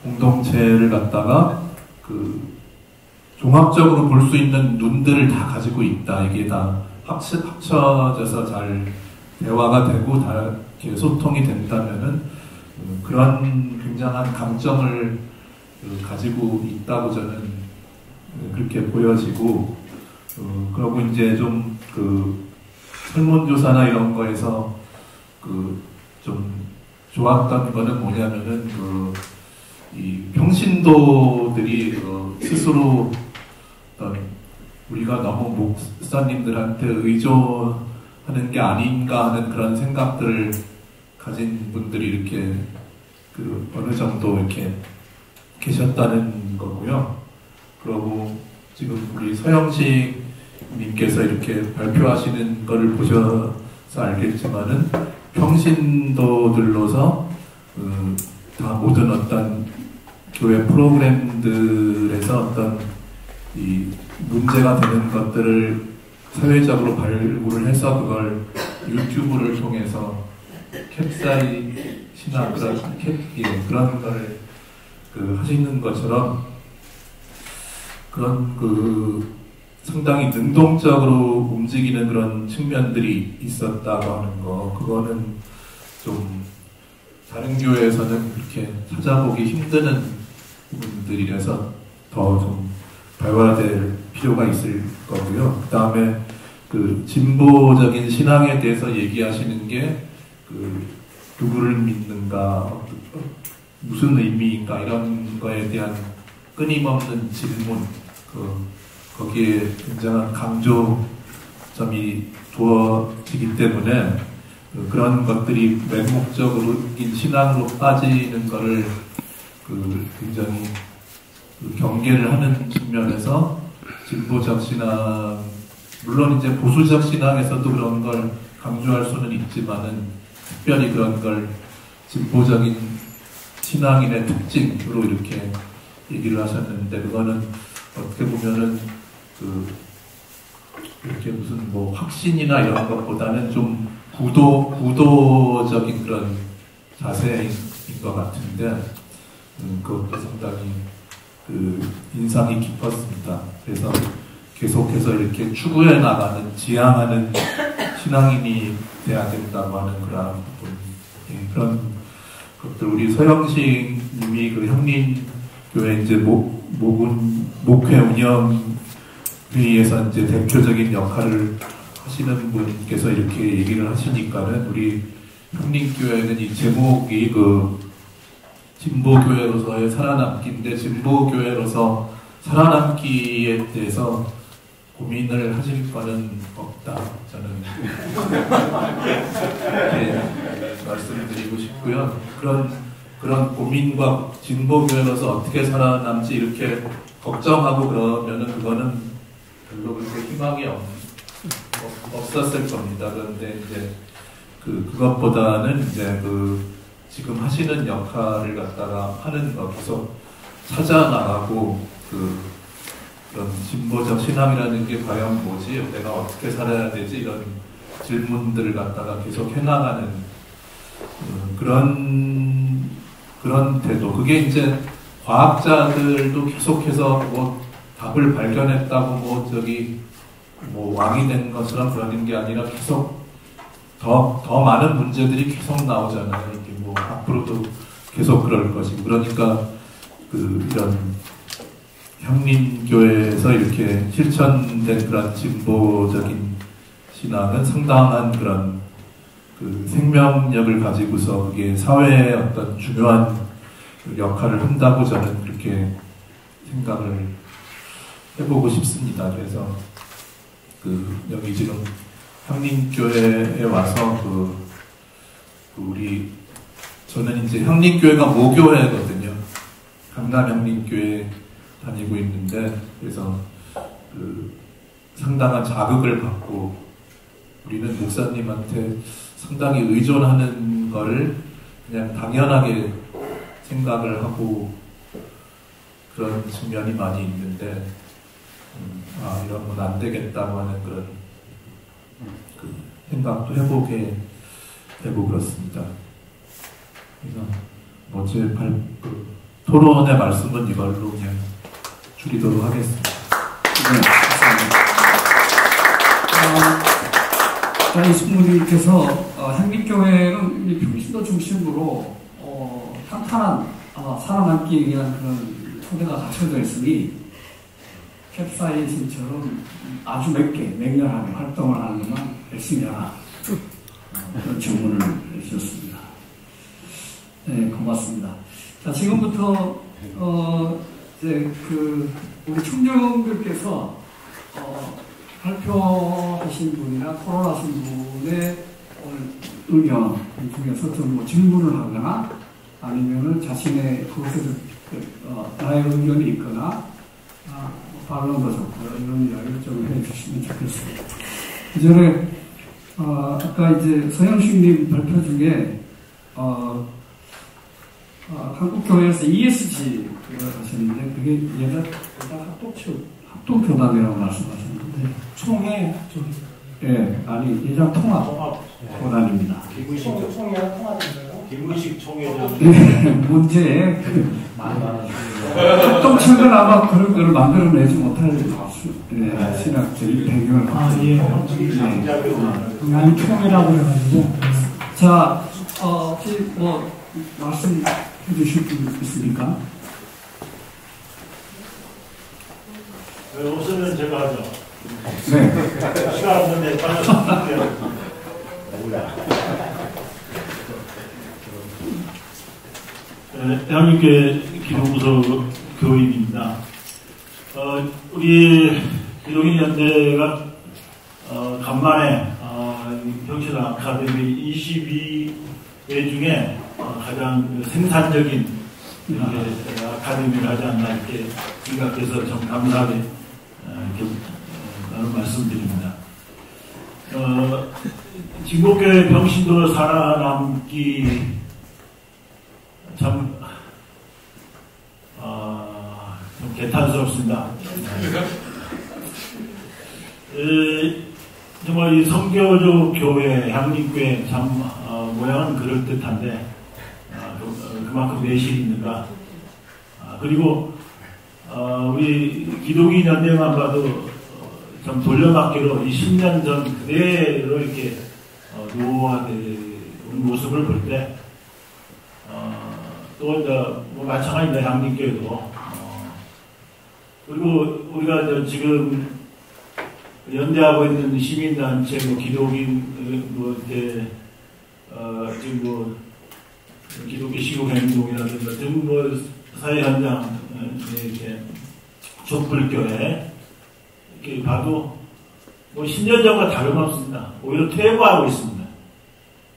공동체를 갖다가 종합적으로 볼 수 있는 눈들을 다 가지고 있다. 이게 다 합쳐져서 잘 대화가 되고 다 이렇게 소통이 된다면은 그런 굉장한 강점을 가지고 있다고 저는 그렇게 보여지고, 그리고 이제 좀 설문조사나 이런 거에서 좀 좋았던 거는 뭐냐면은 이 평신도들이 스스로 우리가 너무 목사님들한테 의존하는 게 아닌가 하는 그런 생각들을 가진 분들이 이렇게 어느 정도 이렇게 계셨다는 거고요. 그리고 지금 우리 서영식 님께서 이렇게 발표하시는 것을 보셔서 알겠지만은 평신도들로서 다 모든 어떤 교회 프로그램들에서 어떤 이 문제가 되는 것들을 사회적으로 발굴을 해서 그걸 유튜브를 통해서 캡사이시나 그런 걸 하시는 것처럼 그런 상당히 능동적으로 움직이는 그런 측면들이 있었다고 하는 거, 그거는 좀 다른 교회에서는 그렇게 찾아보기 힘드는 부분들이라서 더 좀 발화될 필요가 있을 거고요. 그 다음에 진보적인 신앙에 대해서 얘기하시는 게 누구를 믿는가, 무슨 의미인가 이런 거에 대한 끊임없는 질문, 거기에 굉장한 강조점이 두어지기 때문에 그런 것들이 맹목적인 신앙으로 빠지는 것을 굉장히 경계를 하는 측면에서 진보적 신앙, 물론 이제 보수적 신앙에서도 그런 걸 강조할 수는 있지만은 특별히 그런 걸 진보적인 신앙인의 특징으로 이렇게 얘기를 하셨는데, 그거는 어떻게 보면은 이렇게 무슨 뭐 확신이나 이런 것보다는 좀 구도적인 그런 자세인 것 같은데, 그것도 상당히 인상이 깊었습니다. 그래서 계속해서 이렇게 추구해 나가는, 지향하는 신앙인이 돼야 된다고 하는 그런 부분, 그런 것들, 우리 서영식 님이 형님교회 이제 목회 운영 회의에서 이제 대표적인 역할을 하시는 분께서 이렇게 얘기를 하시니까는 우리 형님교회는 이 제목이 진보교회로서의 살아남기인데, 진보교회로서 살아남기에 대해서 고민을 하실 거는 없다, 저는 이렇게 말씀드리고 싶고요. 그런 고민과 진보교회로서 어떻게 살아남지 이렇게 걱정하고 그러면은 그거는 별로 그렇게 희망이 없었을 겁니다. 그런데 이제 그것보다는 이제 지금 하시는 역할을 갖다가 하는 거 계속 찾아 나가고 그런 진보적 신앙이라는 게 과연 뭐지? 내가 어떻게 살아야 되지? 이런 질문들을 갖다가 계속 해나가는 그런 태도. 그게 이제 과학자들도 계속해서 뭐 답을 발견했다고 뭐 왕이 된 것처럼 그러는 게 아니라 계속 더 많은 문제들이 계속 나오잖아요. 이게 뭐 앞으로도 계속 그럴 것이고, 그러니까 이런 형님교회에서 이렇게 실천된 그런 진보적인 신앙은 상당한 그런 생명력을 가지고서 그게 사회에 어떤 중요한 역할을 한다고 저는 그렇게 생각을 해보고 싶습니다. 그래서 여기 지금 형님교회에 와서 저는 이제 형님교회가 모교회거든요. 강남 형님교회 다니고 있는데, 그래서 상당한 자극을 받고 우리는 목사님한테 상당히 의존하는 거를 그냥 당연하게 생각을 하고 그런 측면이 많이 있는데, 이런 건 안 되겠다고 하는 그런 생각도 해보게 되고 그렇습니다. 그래서 어제 토론의 말씀은 이걸로 그냥 줄이도록 하겠습니다. 네, 감사합니다. 이 신부님께서 향민교회는 평신도 중심으로 탄탄한 살아남기에 위한 그런 토대가 갖춰져 있으니 캡사이신처럼 아주 맹렬하게 활동을 하는 것만 열심히 하라, 그런 주문을 해주셨습니다. 네, 고맙습니다. 자, 지금부터 이제 우리 총장님께서 발표하신 분이나 토론하신 분의 의견 중에서 좀 뭐 질문을 하거나 아니면은 자신의 그것에 나의 의견이 있거나 반론도 좋고요. 이런 이야기를 좀 해주시면 좋겠습니다. 그 전에, 아까 이제 서영식님 발표 중에, 한국교회에서 ESG를 하셨는데, 그게 예전 합동교단이라고 말씀하셨는데, 총회 쪽이 예, 아니, 예전 통합교단입니다. 총회랑 통합인가요? 김문식 총회장 문제에 합동체는 아마 그런 걸 만들어내지 못할 신학적인 배경을 갖고 예. 난 총회라고 해가지고. 자, 혹시 뭐 말씀해 주실 분 있습니까? 없으면 제가 하죠. 네. 시간 없는데 빨리 할게요. 대한민국의 기독부서 교인입니다. 우리 기독인연대가 간만에 평신 아카데미 22회 중에 가장 생산적인 이렇게 아카데미를 하지 않나 이렇게 생각해서 좀 감사하게 이렇게 말씀드립니다. 진보교회 평신도로 살아남기 참, 좀 개탄스럽습니다. 정말 이 성교적 교회, 향림교회 참, 모양은 그럴듯한데, 그만큼 내실이 있는가. 그리고, 우리 기독인 연대만 봐도 좀 돌려막기로 20년 전 그대로 이렇게 노화된 모습을 볼 때, 또 이제 뭐 마찬가지입니다. 향림교회도 그리고 우리가 지금 연대하고 있는 시민단체, 뭐 기독인 뭐 이렇게 지금 뭐 기독교 시국행동이라든가 등 뭐 사회 현장 이렇게 촛불교회 이렇게 봐도 뭐 10년 전과 다름없습니다. 오히려 퇴보하고 있습니다.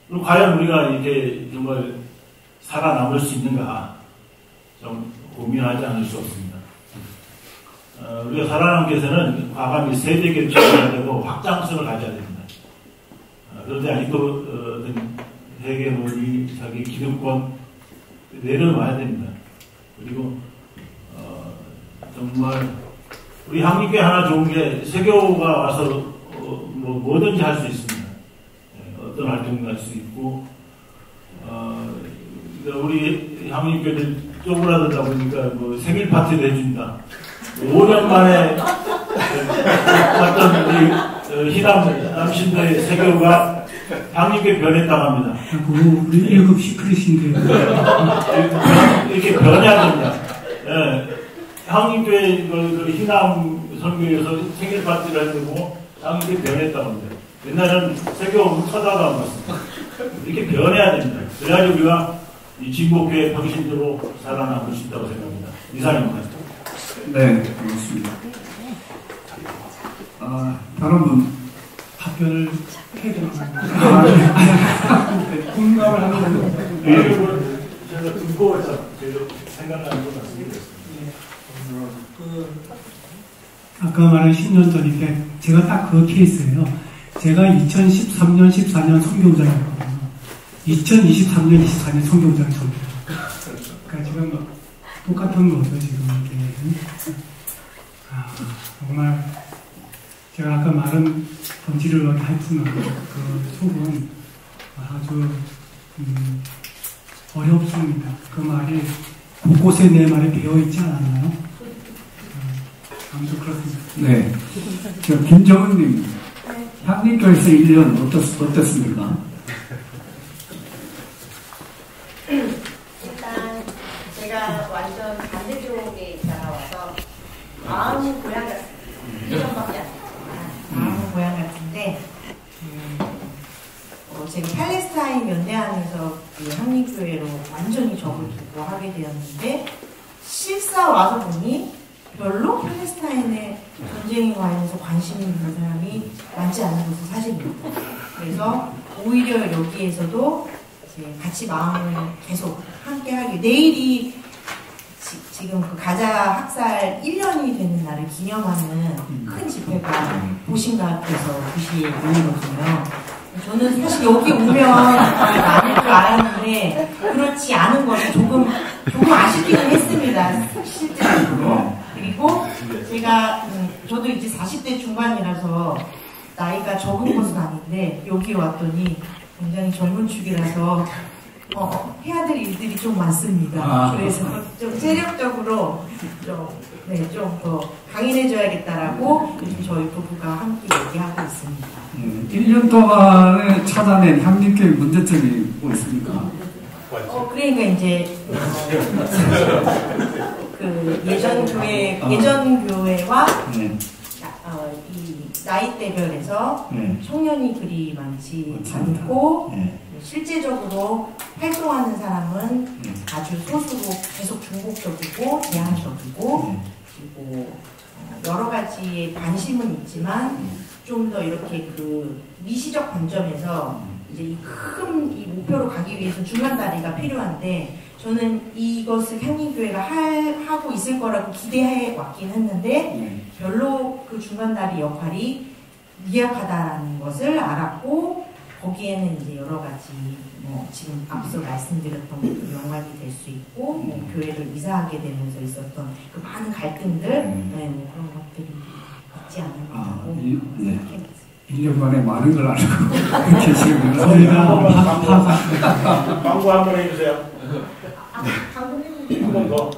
그럼 과연 우리가 이렇게 정말 살아남을 수 있는가 좀 고민하지 않을 수 없습니다. 우리가 살아남기 위해서는 과감히 세대 개척해야 되고 확장성을 가져야 됩니다. 그런데 아직도 어떤 세계론이 자기 기득권 내려놔야 됩니다. 그리고 정말 우리 한국교회 하나 좋은 게 세교가 와서 뭐 뭐든지 할 수 있습니다. 어떤 활동도 할 수 있고 우리 향림교회들 쪼그라들다 보니까 뭐 생일 파티도 해준다. 5년 만에 어떤 우리 희남 남신들의 세교가 향림교회 변했다고 합니다. 우리 1급 시크릿인데. 이렇게 변해야 됩니다. 예. 향림교회 그 희남 선교에서 생일 파티를 해주고 향림교회 변했다고 합니다. 옛날에는 세교 쳐다도 안 봤습니다. 이렇게 변해야 됩니다. 그래야지 우리가 이 진보교회 평신도로 살아남을 수 있다고 생각합니다. 이상입니다. 네, 고맙습니다. 다른 분 답변을 공감을 하는 내용을 제가 듣고 해서 제가 생각나는 것 같습니다. 아까 말한 10년 전인데 제가 딱 그 케이스예요. 제가 2013년, 14년 선교자였거든요. 2023년, 24년 선교자를 접니다. 그러니까 지금 뭐 똑같은 거죠, 지금 이게. 정말 제가 아까 말은 던지르르하게 했지만 그 속은 아주 어렵습니다. 그 말이 곳곳에 내 말이 배어있지 않았나요? 아무튼 그렇습니다. 네. 저 김정은님, 향림교회에서 1년 어땠습니까? 일단 제가 완전 반대쪽에 있다가 와서 마음은 고향 같습니다. 1년밖에 안 됐지만 마음은 고향 같은데 제가 팔레스타인 연대하면서 그 향림교회로 완전히 접을 두고 하게 되었는데 실사 와서 보니 별로 팔레스타인의 전쟁에 관해서 관심이 있는 사람이 많지 않은 것은 사실입니다. 그래서 오히려 여기에서도 이제 같이 마음을 계속 함께 하기. 내일이 지금 그 가자 학살 1년이 되는 날을 기념하는 큰 집회가 보신각에서 2시에 열리거든요. 저는 사실 여기 오면 많을 줄 알았는데 그렇지 않은 것이 조금 아쉽기는 했습니다. 실제로. 그리고 제가 저도 이제 40대 중반이라서 나이가 적은 것은 아닌데 여기 왔더니 굉장히 젊은 축이라서 해야 될 일들이 좀 많습니다. 그래서 좀 체력적으로 좀 더 강인해져야겠다라고 요즘 저희 부부가 함께 얘기하고 있습니다. 1년 동안에 찾아낸 향림교회 문제점이 뭐 있습니까? 그러니까 이제 그 예전 교회와 이 나이대별에서 청년이 그리 많지 않고 실제적으로 활동하는 사람은 아주 소수로 계속 중복적이고 제한적이고 그리고 여러 가지의 관심은 있지만 좀 더 이렇게 그 미시적 관점에서 이제 이 큰 이 목표로 가기 위해서 중간 다리가 필요한데 저는 이것을 향림교회가 하고 있을 거라고 기대해 왔긴 했는데 별로 그 중간 다리 역할이 미약하다는 것을 알았고 거기에는 이제 여러 가지 뭐 지금 앞서 말씀드렸던 것도 연관이 될 수 있고 뭐 교회를 이사하게 되면서 있었던 그 많은 갈등들 뭐 그런 것들이 있지 않을까 하고 생각해봤습니다. 1년 만에 많은 걸 알고 계시군요. 저희가 광고 한번 해주세요. 한 번 더.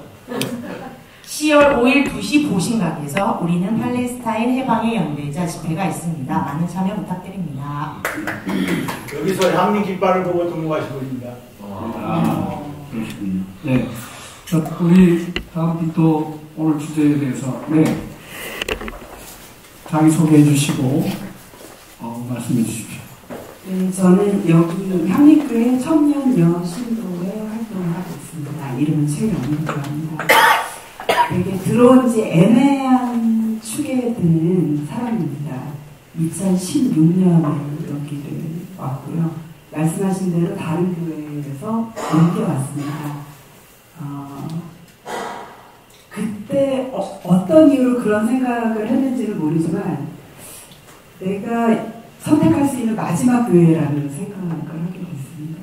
10월 5일 2시 보신각에서 우리는 팔레스타인 해방의 연대자 집회가 있습니다. 많은 참여 부탁드립니다. 여기서 향리 깃발을 보고 등록하신 분입니다. 네. 우리 다음 또 오늘 주제에 대해서 자기 소개해 주시고 말씀해 주십시오. 네, 저는 여기 향림교회 청년여 신도에 활동을 하고 있습니다. 이름은 최영희라고 합니다. 되게 들어온 지 애매한 축에 드는 사람입니다. 2016년에 여기를 왔고요. 말씀하신 대로 다른 교회에서 늦게 왔습니다. 그때 어떤 이유로 그런 생각을 했는지는 모르지만 내가 선택할 수 있는 마지막 교회라는 생각을 하게 됐습니다.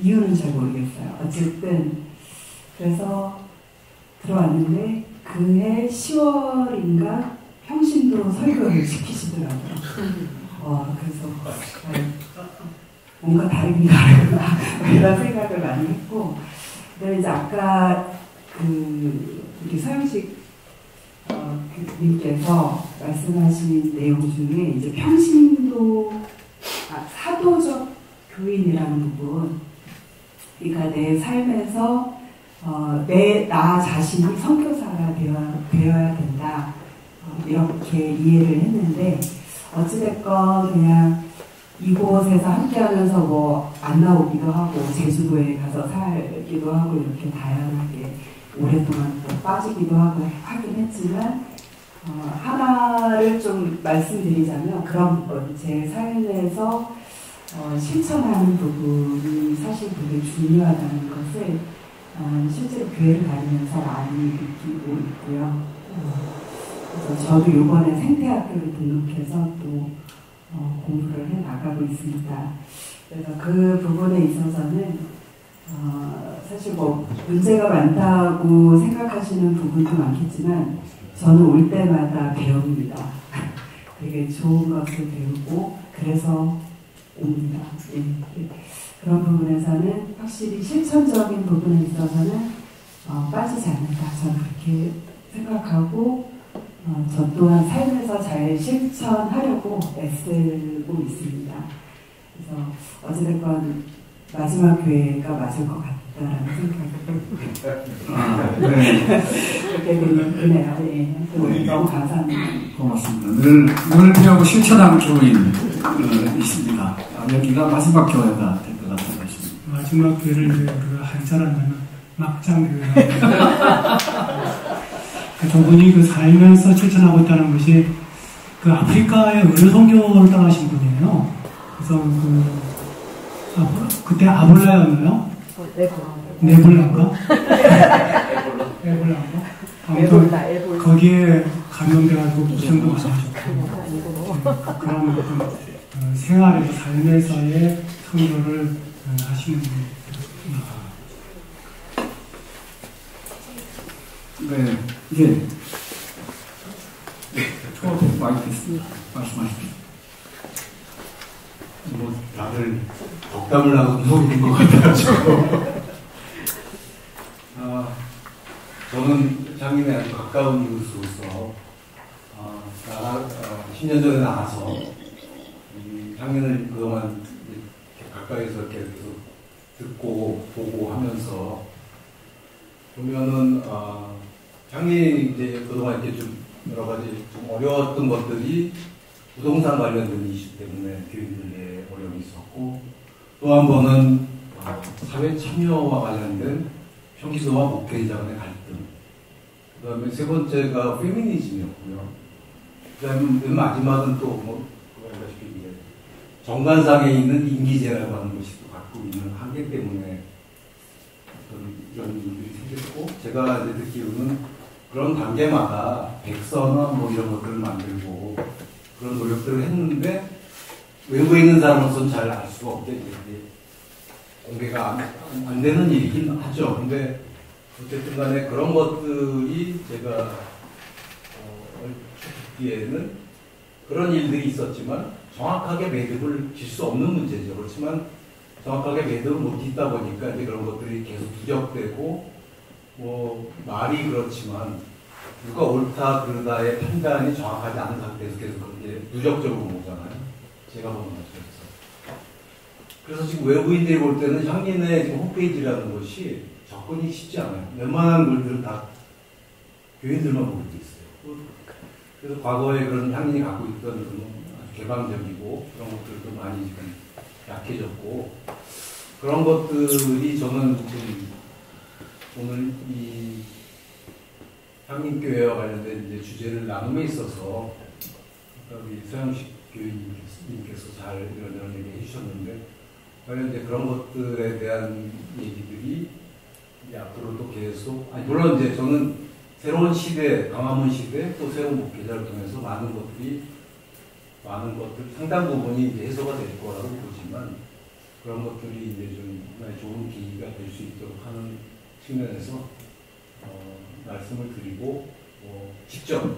이유는 잘 모르겠어요. 어쨌든 그래서 들어왔는데 그해 10월인가 평신도 설교를 시키시더라고요. 그래서 뭔가 다르긴 다르구나 이런 생각을 많이 했고, 근데 이제 아까 우리 서영식 님께서 말씀하신 내용 중에 이제 평신도 사도적 교인이라는 부분, 그러니까 내 삶에서 나 자신이 선교사가 되어야 된다, 이렇게 이해를 했는데, 어찌됐건 그냥 이곳에서 함께하면서 뭐 안 나오기도 하고 제주도에 가서 살기도 하고 이렇게 다양하게 오랫동안 또 빠지기도 하고 하긴 했지만, 하나를 좀 말씀드리자면 그런 부분, 제 삶에서 실천하는 부분이 사실 되게 중요하다는 것을 실제로 교회를 다니면서 많이 느끼고 있고요. 그래서 저도 이번에 생태학교를 등록해서 또 공부를 해 나가고 있습니다. 그래서 그 부분에 있어서는 사실 뭐 문제가 많다고 생각하시는 부분도 많겠지만 저는 올 때마다 배웁니다. 되게 좋은 것을 배우고 그래서 옵니다. 그런 부분에서는 확실히 실천적인 부분에 있어서는 빠지지 않는다, 저는 그렇게 생각하고 저 또한 삶에서 잘 실천하려고 애쓰고 있습니다. 그래서 어찌됐건 마지막 교회가 맞을 것 같다라는 생각을 그렇게 되네요. 예. 너무 감사합니다. 고맙습니다. 늘 배우고 실천하는 교인이십니다. 여기가 마지막 교회가 될 것 같다고 하십니다. 마지막 교회를 우리가 한자라면 막장교회입니다. 두 분이 살면서 실천하고 있다는 것이 아프리카의 의료 선교를 떠나신 분이에요. 그래서 그때 아볼라였나요? 네블라인가? 에볼라인가? 아무튼 거기에 감염돼가지고 고생도 많이 하셨고 그런 어떤 생활에서 삶에서의 성교를 하시는 분입니다. 네, 이제 초대 마이크 있습니다. 말씀하십시오. 뭐 다들 덕담을 하고 누워있는 것 같아가지고 저는 향인에 아주 가까운 이웃으로서 10년 전에 나와서 향인을 그동안 가까이서 이렇게 계속 듣고 보고 하면서 보면은 향이 이제 그동안 이렇게 좀 여러 가지 좀 어려웠던 것들이 부동산 관련된 이슈 때문에 교인들의 어려움이 있었고 또 한 번은 사회 참여와 관련된 평기도와 목회자 간의 갈등 그 다음에 세 번째가 페미니즘이었고요. 그 다음에 맨 마지막은 또 뭐 정관상에 있는 인기제라고 하는 것이 또 갖고 있는 한계 때문에 이런 일들이 생겼고 제가 이제 듣기로는 그런 단계마다 백서나 뭐 이런 것들을 만들고 그런 노력들을 했는데 외부에 있는 사람으로서는 잘 알 수가 없게 공개가 안 되는 일이긴 하죠. 근데 어쨌든 간에 그런 것들이 제가 듣기에는 그런 일들이 있었지만 정확하게 매듭을 질 수 없는 문제죠. 그렇지만 정확하게 매듭을 못 짓다 보니까 이제 그런 것들이 계속 누적되고 뭐 말이 그렇지만 누가 옳다 그르다의 판단이 정확하지 않은 상태에서 계속 그렇게 누적적으로 오잖아요. 제가 보는 것에서. 그래서 지금 외부인들이 볼 때는 향인의 지금 홈페이지라는 것이 접근이 쉽지 않아요. 웬만한 글들은 다 교인들만 보고 있어요. 그래서 과거에 그런 향인이 갖고 있던 그런 개방적이고 그런 것들도 많이 지금 약해졌고 그런 것들이 저는 지금 오늘 이 향림교회와 관련된 이제 주제를 나눔에 있어서 우리 서영식 교인님께서 잘 이런 얘기 해주셨는데 과연 이제 그런 것들에 대한 얘기들이 이제 앞으로도 계속 물론 이제 저는 새로운 시대, 광화문 시대 또 새로운 목회자를 통해서 많은 것들 상당 부분이 이제 해소가 될 거라고 보지만 그런 것들이 이제 좀 좋은 계기가 될 수 있도록 하는 측면에서 말씀을 드리고 직접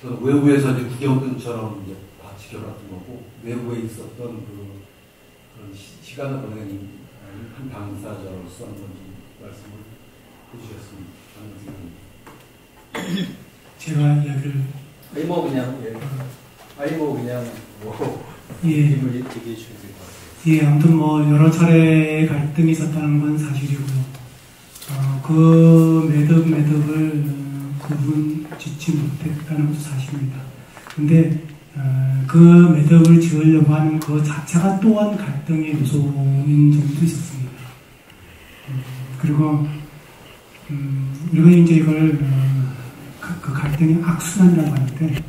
저는 외부에서 이제 구경꾼처럼 이제 다 지켜봤던 거고 외부에 있었던 그런 시간을 보낸 한 당사자로서 한번 좀 말씀을 해주셨습니다. 제가 이야기를 힘을 얘기해 주셔야 될 것 같아요. 예, 아무튼 뭐 여러 차례 갈등이 있었다는 건 사실이고요. 그 매듭을 구분 짓지 못했다는 것도 사실입니다. 근데 그 매듭을 지으려고 하는 그 자체가 또한 갈등의 요소인 점도 있었습니다. 그리고 우리가 이제 이걸 그 갈등의 악순환이라고 하는데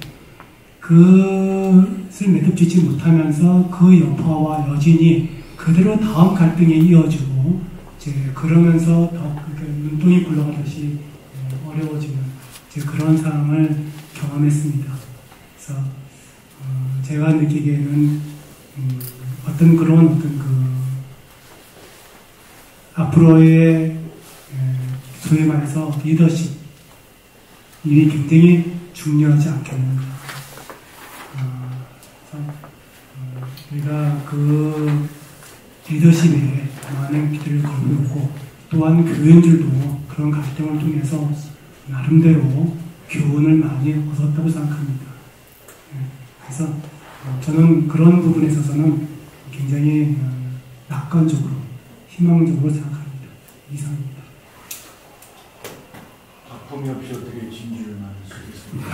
그것을 매듭짓지 못하면서 그 여파와 여진이 그대로 다음 갈등에 이어지고 이제 그러면서 더 눈동이 굴러가듯이 어려워지는 이제 그런 상황을 경험했습니다. 그래서 제가 느끼기에는 어떤 앞으로의 소위 말해서 리더십 일이 굉장히 중요하지 않겠는가. 우리가 그 리더십에 많은 기대를 걸고 있고 또한 교인들도 그런 갈등을 통해서 나름대로 교훈을 많이 얻었다고 생각합니다. 그래서 저는 그런 부분에 있어서는 굉장히 낙관적으로 희망적으로 생각합니다. 이상입니다. 작품이 없이 어떻게 진주를 만들 수 있겠습니까?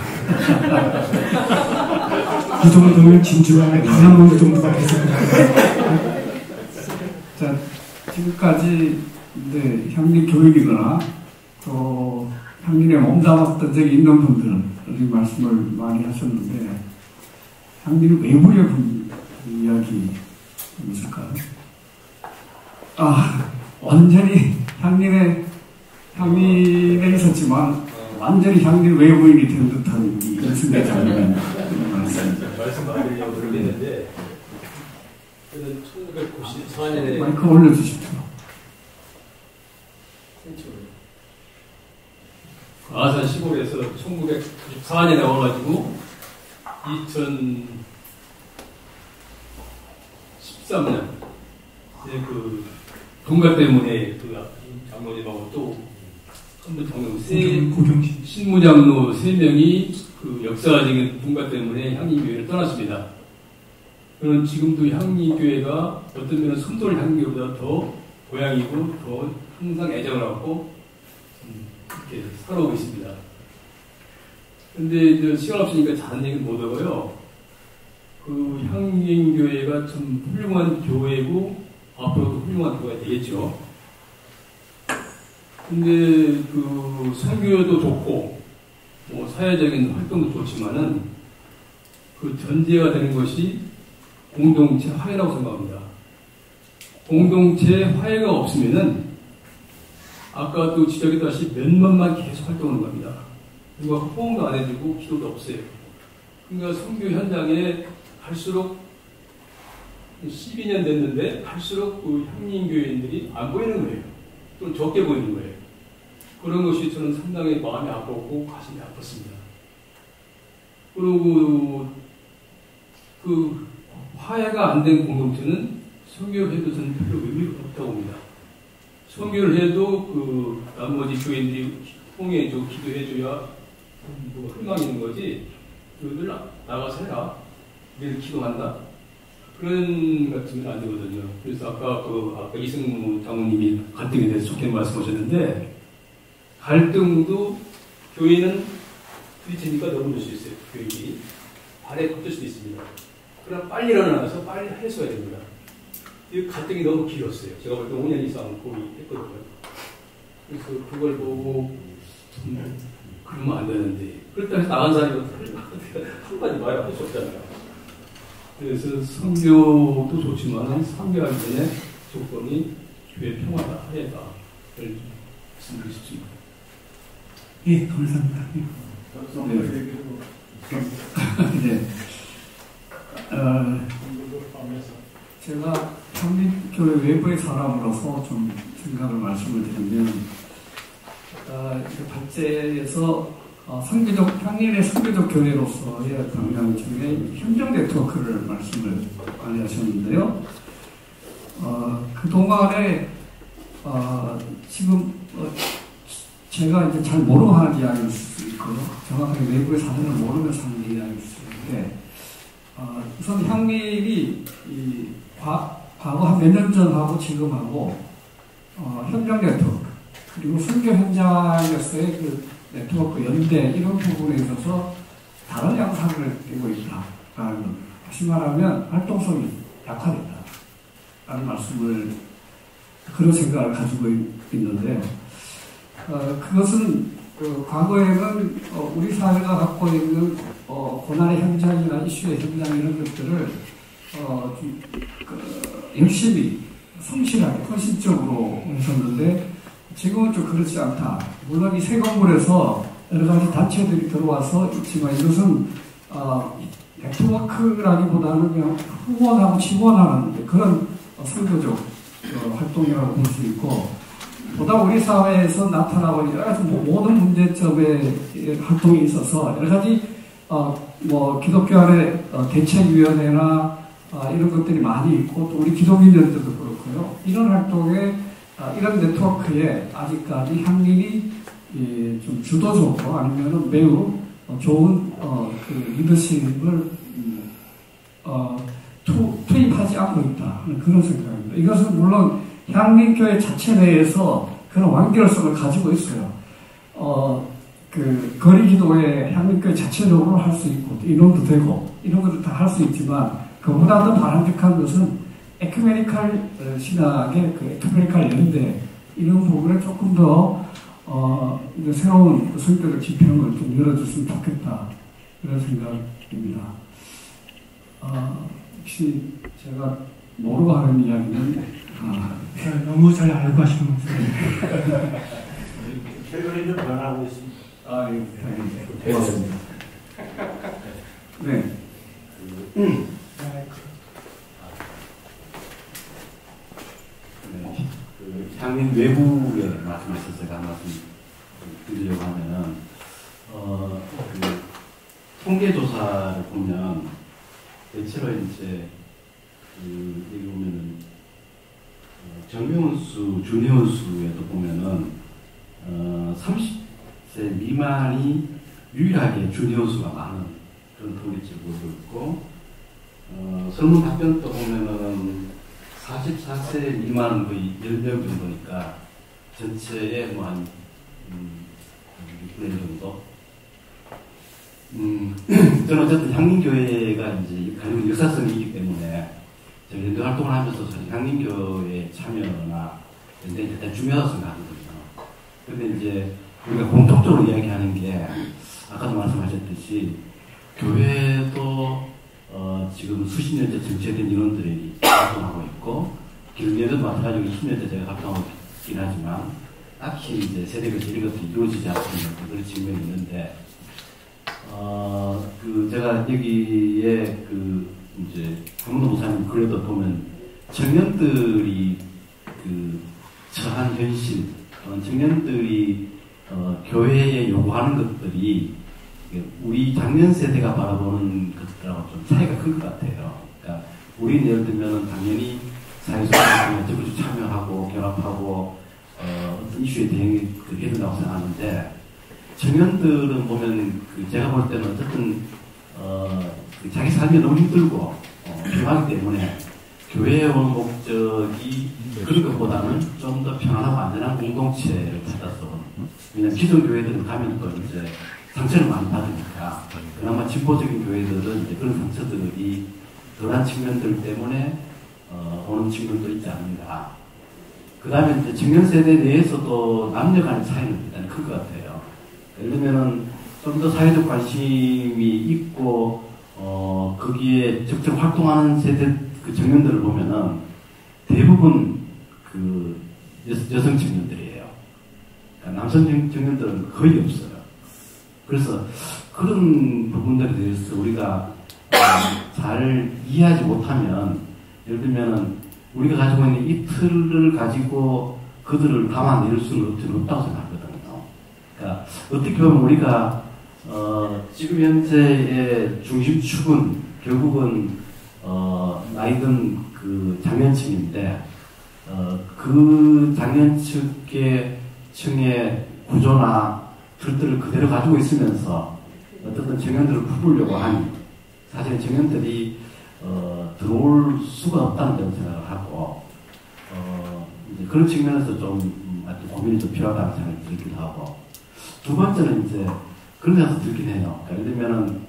이 정도면 진주가 단한 번 정도가 됐습니다. 자, 지금까지 향림 교육이거나 또 향림에 몸담았던 적이 있는 분들은 말씀을 많이 하셨는데 향림 외부의 이야기 있을까요? 완전히 향림의 향림을 완전히 향기 외부인이 된 듯한 연습되지 않는 말씀입니다. 말씀 받으려고 그러겠는데 저는 1994년에 마이크 올려주십시오. 아산 시골에서 1994년에 와가지고 2013년 그 동가 때문에 그 장로님하고 또 한번 장로 신무장로 3명이 그 역사적인 동가 때문에 향림교회를 떠났습니다. 그는 지금도 향림교회가 어떤 면은 손돌 향림교회보다 더 고향이고 더 항상 애정을 갖고 이렇게 살아오고 있습니다. 근데 이제 시간 없으니까 자세한 얘기는 못 하고요. 그 향림교회가 참 훌륭한 교회고 앞으로도 훌륭한 교회가 되겠죠. 근데 그 선교도 좋고 뭐 사회적인 활동도 좋지만은 그 전제가 되는 것이 공동체 화해라고 생각합니다. 공동체 화해가 없으면은 아까도 지적했다시피 몇몇만 계속 활동하는 겁니다. 누가 호응도 안 해주고 기도도 없어요. 그러니까 선교 현장에 갈수록 12년 됐는데 갈수록 그 향림교회인들이 안 보이는 거예요. 좀 적게 보이는 거예요. 그런 것이 저는 상당히 마음이 아팠고 가슴이 아팠습니다. 그리고 그 화해가 안 된 공동체는 선교해도 저는 별로 의미가 없다고 봅니다. 선교를 해도 그 나머지 교인들이 통해줘, 기도해줘야 뭐가 희망이 있는 거지. 너희들 나가서 해라. 우리는 기도한다. 그런 같으면 안 되거든요. 그래서 아까 이승무 장로님이 갈등에 대해서 좋게 말씀하셨는데, 갈등도 교회는 부딪히니까 넘어질 수 있어요. 교인이 발에 붙을 수도 있습니다. 그럼 빨리 일어나서 빨리 해소해야 됩니다. 이 갈등이 너무 길었어요. 제가 볼 때 5년 이상 거의 했거든요. 그래서 그걸 보고 그러면 안 되는데, 그럴 때 나간 사람이 한마디 말을 할 수 없잖아요. 그래서 선교도 좋지만 선교하기 전에 조건이 교회 평화다, 화해다. 말씀드리고 싶습니다. 예, 감사합니다. 네. 제가 향림교회 외부의 사람으로서 좀 생각을 말씀을 드리면, 발제에서 향림의 선교적 교회로서의 방향 중에 현장 네트워크를 말씀을 많이 하셨는데요. 그동안에, 지금, 제가 이제 잘 모르고 하는 이야기일 수 있고요. 정확하게 외부의 사정을 모르면서 하는 이야기일 수 있는데, 우선 향림이 과거 한 몇 년 전하고 지금하고 현장 네트워크 그리고 선교 현장에서의 그 네트워크 연대 이런 부분에 있어서 다른 양상을 띠고 있다라는 것. 다시 말하면 활동성이 약화됐다 라는 말씀을 그런 생각을 가지고 있는데 그것은 과거에는 우리 사회가 갖고 있는 고난의 현장이나 이슈의 현장 이런 것들을 열심히 성실하게 헌신적으로 했었는데 지금은 좀 그렇지 않다. 물론 이 새 건물에서 여러 가지 단체들이 들어와서 있지만 이것은 네트워크라기보다는 그냥 후원하고 지원하는 그런 선교적 활동이라고 볼 수 있고 보다 우리 사회에서 나타나고 있는 여러 가지 모든 문제점의 활동이 있어서 여러 가지 기독교 안에 대책위원회나 이런 것들이 많이 있고 또 우리 기독인들도 그렇고요. 이런 활동에 이런 네트워크에 아직까지 향림이 좀 주도적으로 아니면 매우 좋은 그 리더십을 투입하지 않고 있다 그런 생각입니다. 이것은 물론 향림교회 자체 내에서 그런 완결성을 가지고 있어요. 그 거리 기도에 향림교회 자체적으로 할 수 있고 인원도 되고 이런 것도 다 할 수 있지만 그보다 더 바람직한 것은 에큐메니칼 신학의 그 에큐메니칼 연대 이런 부분에 조금 더 이제 새로운 성격을 지피는 걸 좀 열어줬으면 좋겠다 그런 생각입니다. 혹시 제가 모르고 하는 이야기는 너무 잘 알고 하시는 분들 최근에 좀 변하고 있습니다. 아, 예, 고맙습니다. 네. 향민 외부에 말씀하셔서 제가 말씀 드리려고 하면은, 그 통계조사를 보면, 대체로 이제, 여기 보면은, 정미혼수, 준회혼수에도 보면은, 30세 미만이 유일하게 준회혼수가 많은 그런 통계치를 보이고 있고, 설문 답변도 보면은, 44세 미만 거의 10명 정도니까 전체의 뭐 한 6분의 1 정도. 저는 어쨌든 향민교회가 이제 가지고 역사성이 있기 때문에 제가 연대 활동을 하면서 사실 향민교회 참여나 굉장히 대단히 중요하다고 생각하거든요. 그런데 이제 우리가 공통적으로 이야기하는 게 아까도 말씀하셨듯이 교회도 지금 수십 년째 정체된 인원들이 활동하고 있고, 길게도 마찬가지로 20년째 제가 활동하고 있긴 하지만, 딱히 이제 세대교체 이런 것들이 이루어지지 않고 있는 그런 측면이 있는데, 제가 여기에 이제, 강문도 목사님 글에도 보면, 청년들이 처한 현실, 청년들이, 교회에 요구하는 것들이, 우리 작년 세대가 바라보는 것들하고 좀 차이가 큰 것 같아요. 그러니까 우리는 예를 들면 당연히 사회생활에 적극 참여하고 결합하고 어떤 이슈에 대응이 해야 된다고 생각하는데, 청년들은 보면 제가 볼 때는 어쨌든 자기 삶이 너무 힘들고 필요하기 때문에 교회에 온 목적이 그런 것보다는 좀 더 편안하고 안전한 공동체를 찾아서, 왜냐하면 기존 교회들은 가면 또 이제 상처를 많이 받으니까, 그나마 진보적인 교회들은 이제 그런 상처들이 덜한 측면들 때문에 오는 측면도 있지 않는가. 그 다음에 이제 청년 세대 내에서도 남녀 간의 차이는 일단 큰 것 같아요. 예를 들면은 좀 더 사회적 관심이 있고 거기에 적극 활동하는 세대 그 청년들을 보면은 대부분 여성 청년들이에요. 그러니까 남성 청년들은 거의 없어요. 그래서 그런 부분들에 대해서 우리가 잘 이해하지 못하면, 예를 들면 우리가 가지고 있는 이 틀을 가지고 그들을 감아낼 수는 없다고 생각하거든요. 그러니까 어떻게 보면 우리가 지금 현재의 중심축은 결국은 나이든 그 장년층인데, 그 장년층의 구조나 틀들을 그대로 가지고 있으면서 어떤 청년들을 품으려고 하니, 사실 청년들이 들어올 수가 없다는 점을 생각을 하고, 이제 그런 측면에서 좀 고민이 좀 필요하다는 생각이 들기도 하고, 두 번째는 이제 그런 데서 들긴 해요. 예를 들면은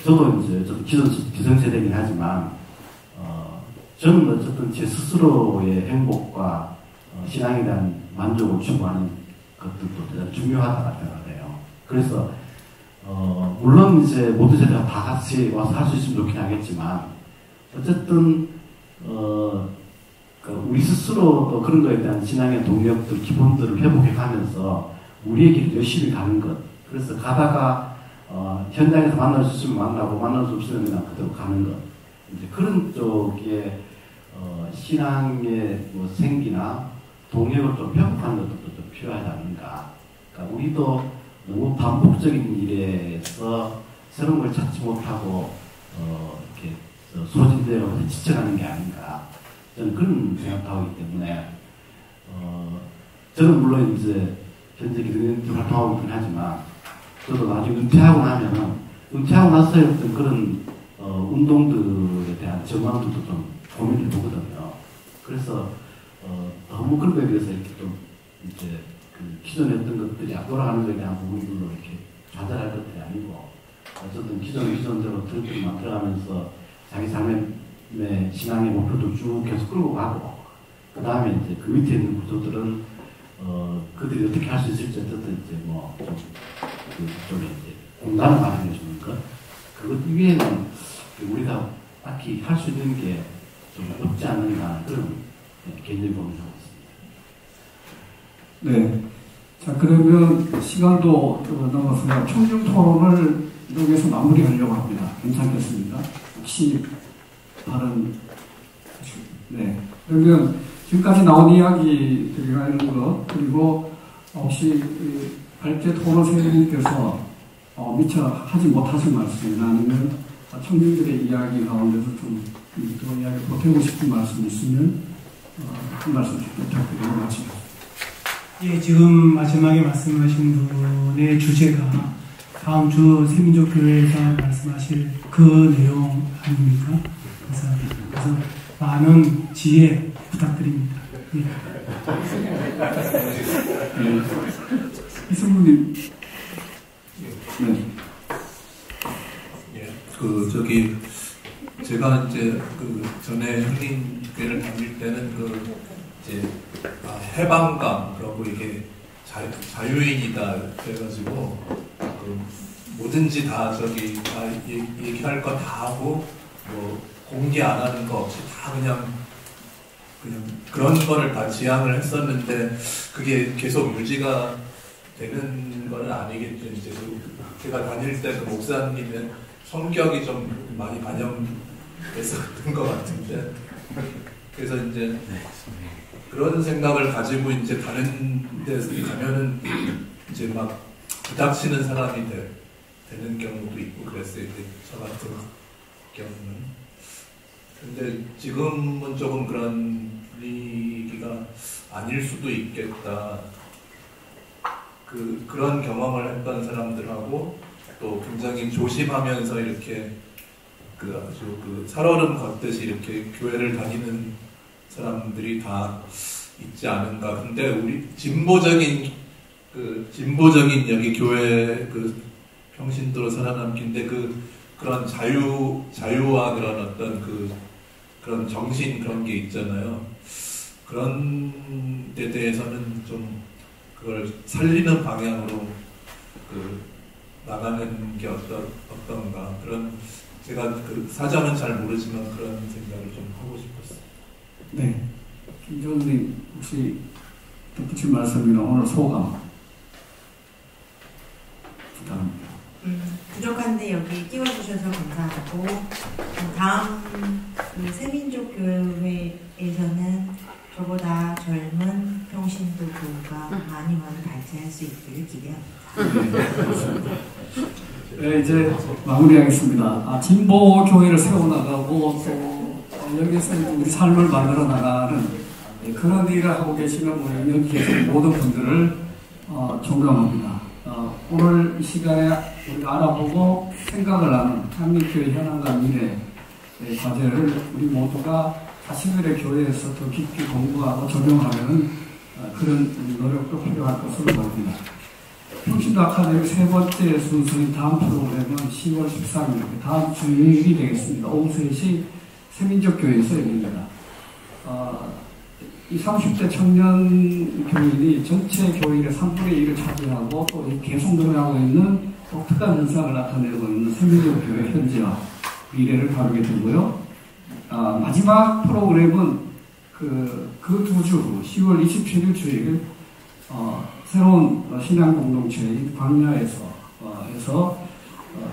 저도 기성세대이긴 하지만, 저는 어쨌든 제 스스로의 행복과 신앙에 대한 만족을 추구하는 것들도 대단히 중요하다고 생각을 해요. 그래서, 물론 이제 모든 세대가 다 같이 와서 할 수 있으면 좋긴 하겠지만, 어쨌든, 우리 스스로도 그런 거에 대한 신앙의 동력들, 기본들을 회복해 가면서 우리의 길을 열심히 가는 것. 그래서 가다가, 현장에서 만날 수 있으면 만나고, 만날 수 없으면 그냥 그대로 가는 것. 이제 그런 쪽에, 신앙의 뭐 생기나 동력을 좀 회복하는 것도 좀 필요하지 않는가. 그러니까 우리도 너무 반복적인 일에서 새로운 걸 찾지 못하고, 이렇게 소진대로 지쳐가는 게 아닌가. 저는 그런 생각도 하기 때문에, 저는 물론 이제 현재 기독교 활동하고 있긴 하지만, 저도 나중에 은퇴하고 나면은, 은퇴하고 나서의 어떤 그런, 운동들에 대한 전망들도 좀 고민을 보거든요. 그래서, 너무 그런 거에 대해서 이렇게 좀, 이제, 기존에 했던 것들이 안 돌아가는 것에 대한 부분들로 이렇게 좌절할 것들이 아니고, 어쨌든 기존대로 들만 들어가면서 자기 삶의 신앙의 목표도 쭉 계속 끌고 가고, 그 다음에 이제 그 밑에 있는 구조들은, 그들이 어떻게 할 수 있을지 어쨌든 이제 뭐, 좀 이제 공간을 마련해 주는 것. 그것 위에는 우리가 딱히 할 수 있는 게 좀 없지 않는가, 그런 개인적인 고민을 하고 있습니다. 네. 자, 그러면 시간도 넘었으니까 청중 토론을 여기서 마무리하려고 합니다. 괜찮겠습니까? 혹시 다른, 네. 그러면 지금까지 나온 이야기들이나 이런 것, 그리고 혹시 발제 토론 선생님께서 미처 하지 못하신 말씀이나 아니면 청중들의 이야기 가운데서 좀 더 이야기 보태고 싶은 말씀 있으면 한 말씀 부탁드리고 마치겠습니다. 예, 지금 마지막에 말씀하신 분의 주제가 다음 주 세민족교회에서 말씀하실 그 내용 아닙니까? 그래서 많은 지혜 부탁드립니다. 예. 이승훈님. 네. 제가 이제 전에 형님교회를 다닐 때는 해방감, 그리고 이게 자유인이다 그래가지고 뭐든지 다 얘기할 거 다 하고 뭐 공개 안 하는 거 없이 다 그냥 그런 거를 다 지향을 했었는데 그게 계속 유지가 되는 건 아니겠죠. 이제 제가 다닐 때 목사님의 성격이 좀 많이 반영됐었던 것 같은데, 그래서 이제 그런 생각을 가지고 이제 다른 데 가면은 이제 막 부닥치는 사람이 되는 경우도 있고 그랬어요. 저 같은 경우는. 근데 지금은 조금 그런 분위기가 아닐 수도 있겠다. 그런 경험을 했던 사람들하고 또 굉장히 조심하면서 이렇게 아주 살얼음 걷듯이 이렇게 교회를 다니는 사람들이 다 있지 않은가. 근데 우리 진보적인 여기 교회 평신도로 살아남기인데 그런 자유와 그런 어떤 그런 정신 그런 게 있잖아요. 그런 데 대해서는 좀 그걸 살리는 방향으로 나가는 게 어떤가. 그런 제가 사정은 잘 모르지만 그런 생각을 좀 하고 싶었어요. 네. 김정은님 혹시 덧붙일 말씀이나 오늘 소감 부탁합니다. 부족한데 여기 띄워주셔서 감사하고 다음 세민족 교회에서는 저보다 젊은 평신도 교우가 많이 발전할 수 있기를 기대합니다. 네, 이제 마무리하겠습니다. 진보 교회를 세워나가고 또 여기서 우리 삶을 만들어 나가는 그런 일을 하고 계시는 우리 여기 계신 모든 분들을 존경합니다. 오늘 이 시간에 우리가 알아보고 생각을 하는 한민교회 현황과 미래 과제를 우리 모두가 자신들의 교회에서 더 깊이 공부하고 적용하는 그런 노력도 필요할 것으로 보입니다. 평신도 아카데미 세 번째 순서인 다음 프로그램은 10월 13일 다음 주 일요일이 되겠습니다. 오후 3시 세민족교회에서 열립니다. 이 30대 청년 교인이 전체 교인의 3분의 1을 차지하고 또 계속 늘어나고 있는 독특한 현상을 나타내고 있는 세민족교회 현재와 미래를 다루게 되고요. 마지막 프로그램은 그 두 주 후 10월 27일 주일 새로운 신앙 공동체인 광야에서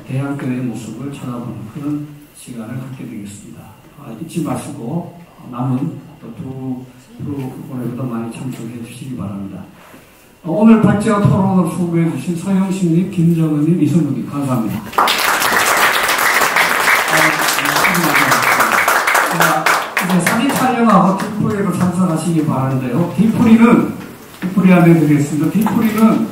대학교의 모습을 찾아보는 그런 시간을 갖게 되겠습니다. 잊지 마시고 남은 두 프로그램도 많이 참석해 주시기 바랍니다. 오늘 발제와 토론을 수고해 주신 서영식님, 김정은님, 이승훈님 감사합니다. 이제 사진 촬영하고 뒷풀이로 참석하시기 바라는데요. 뒷풀이 안내드리겠습니다. 뒷풀이는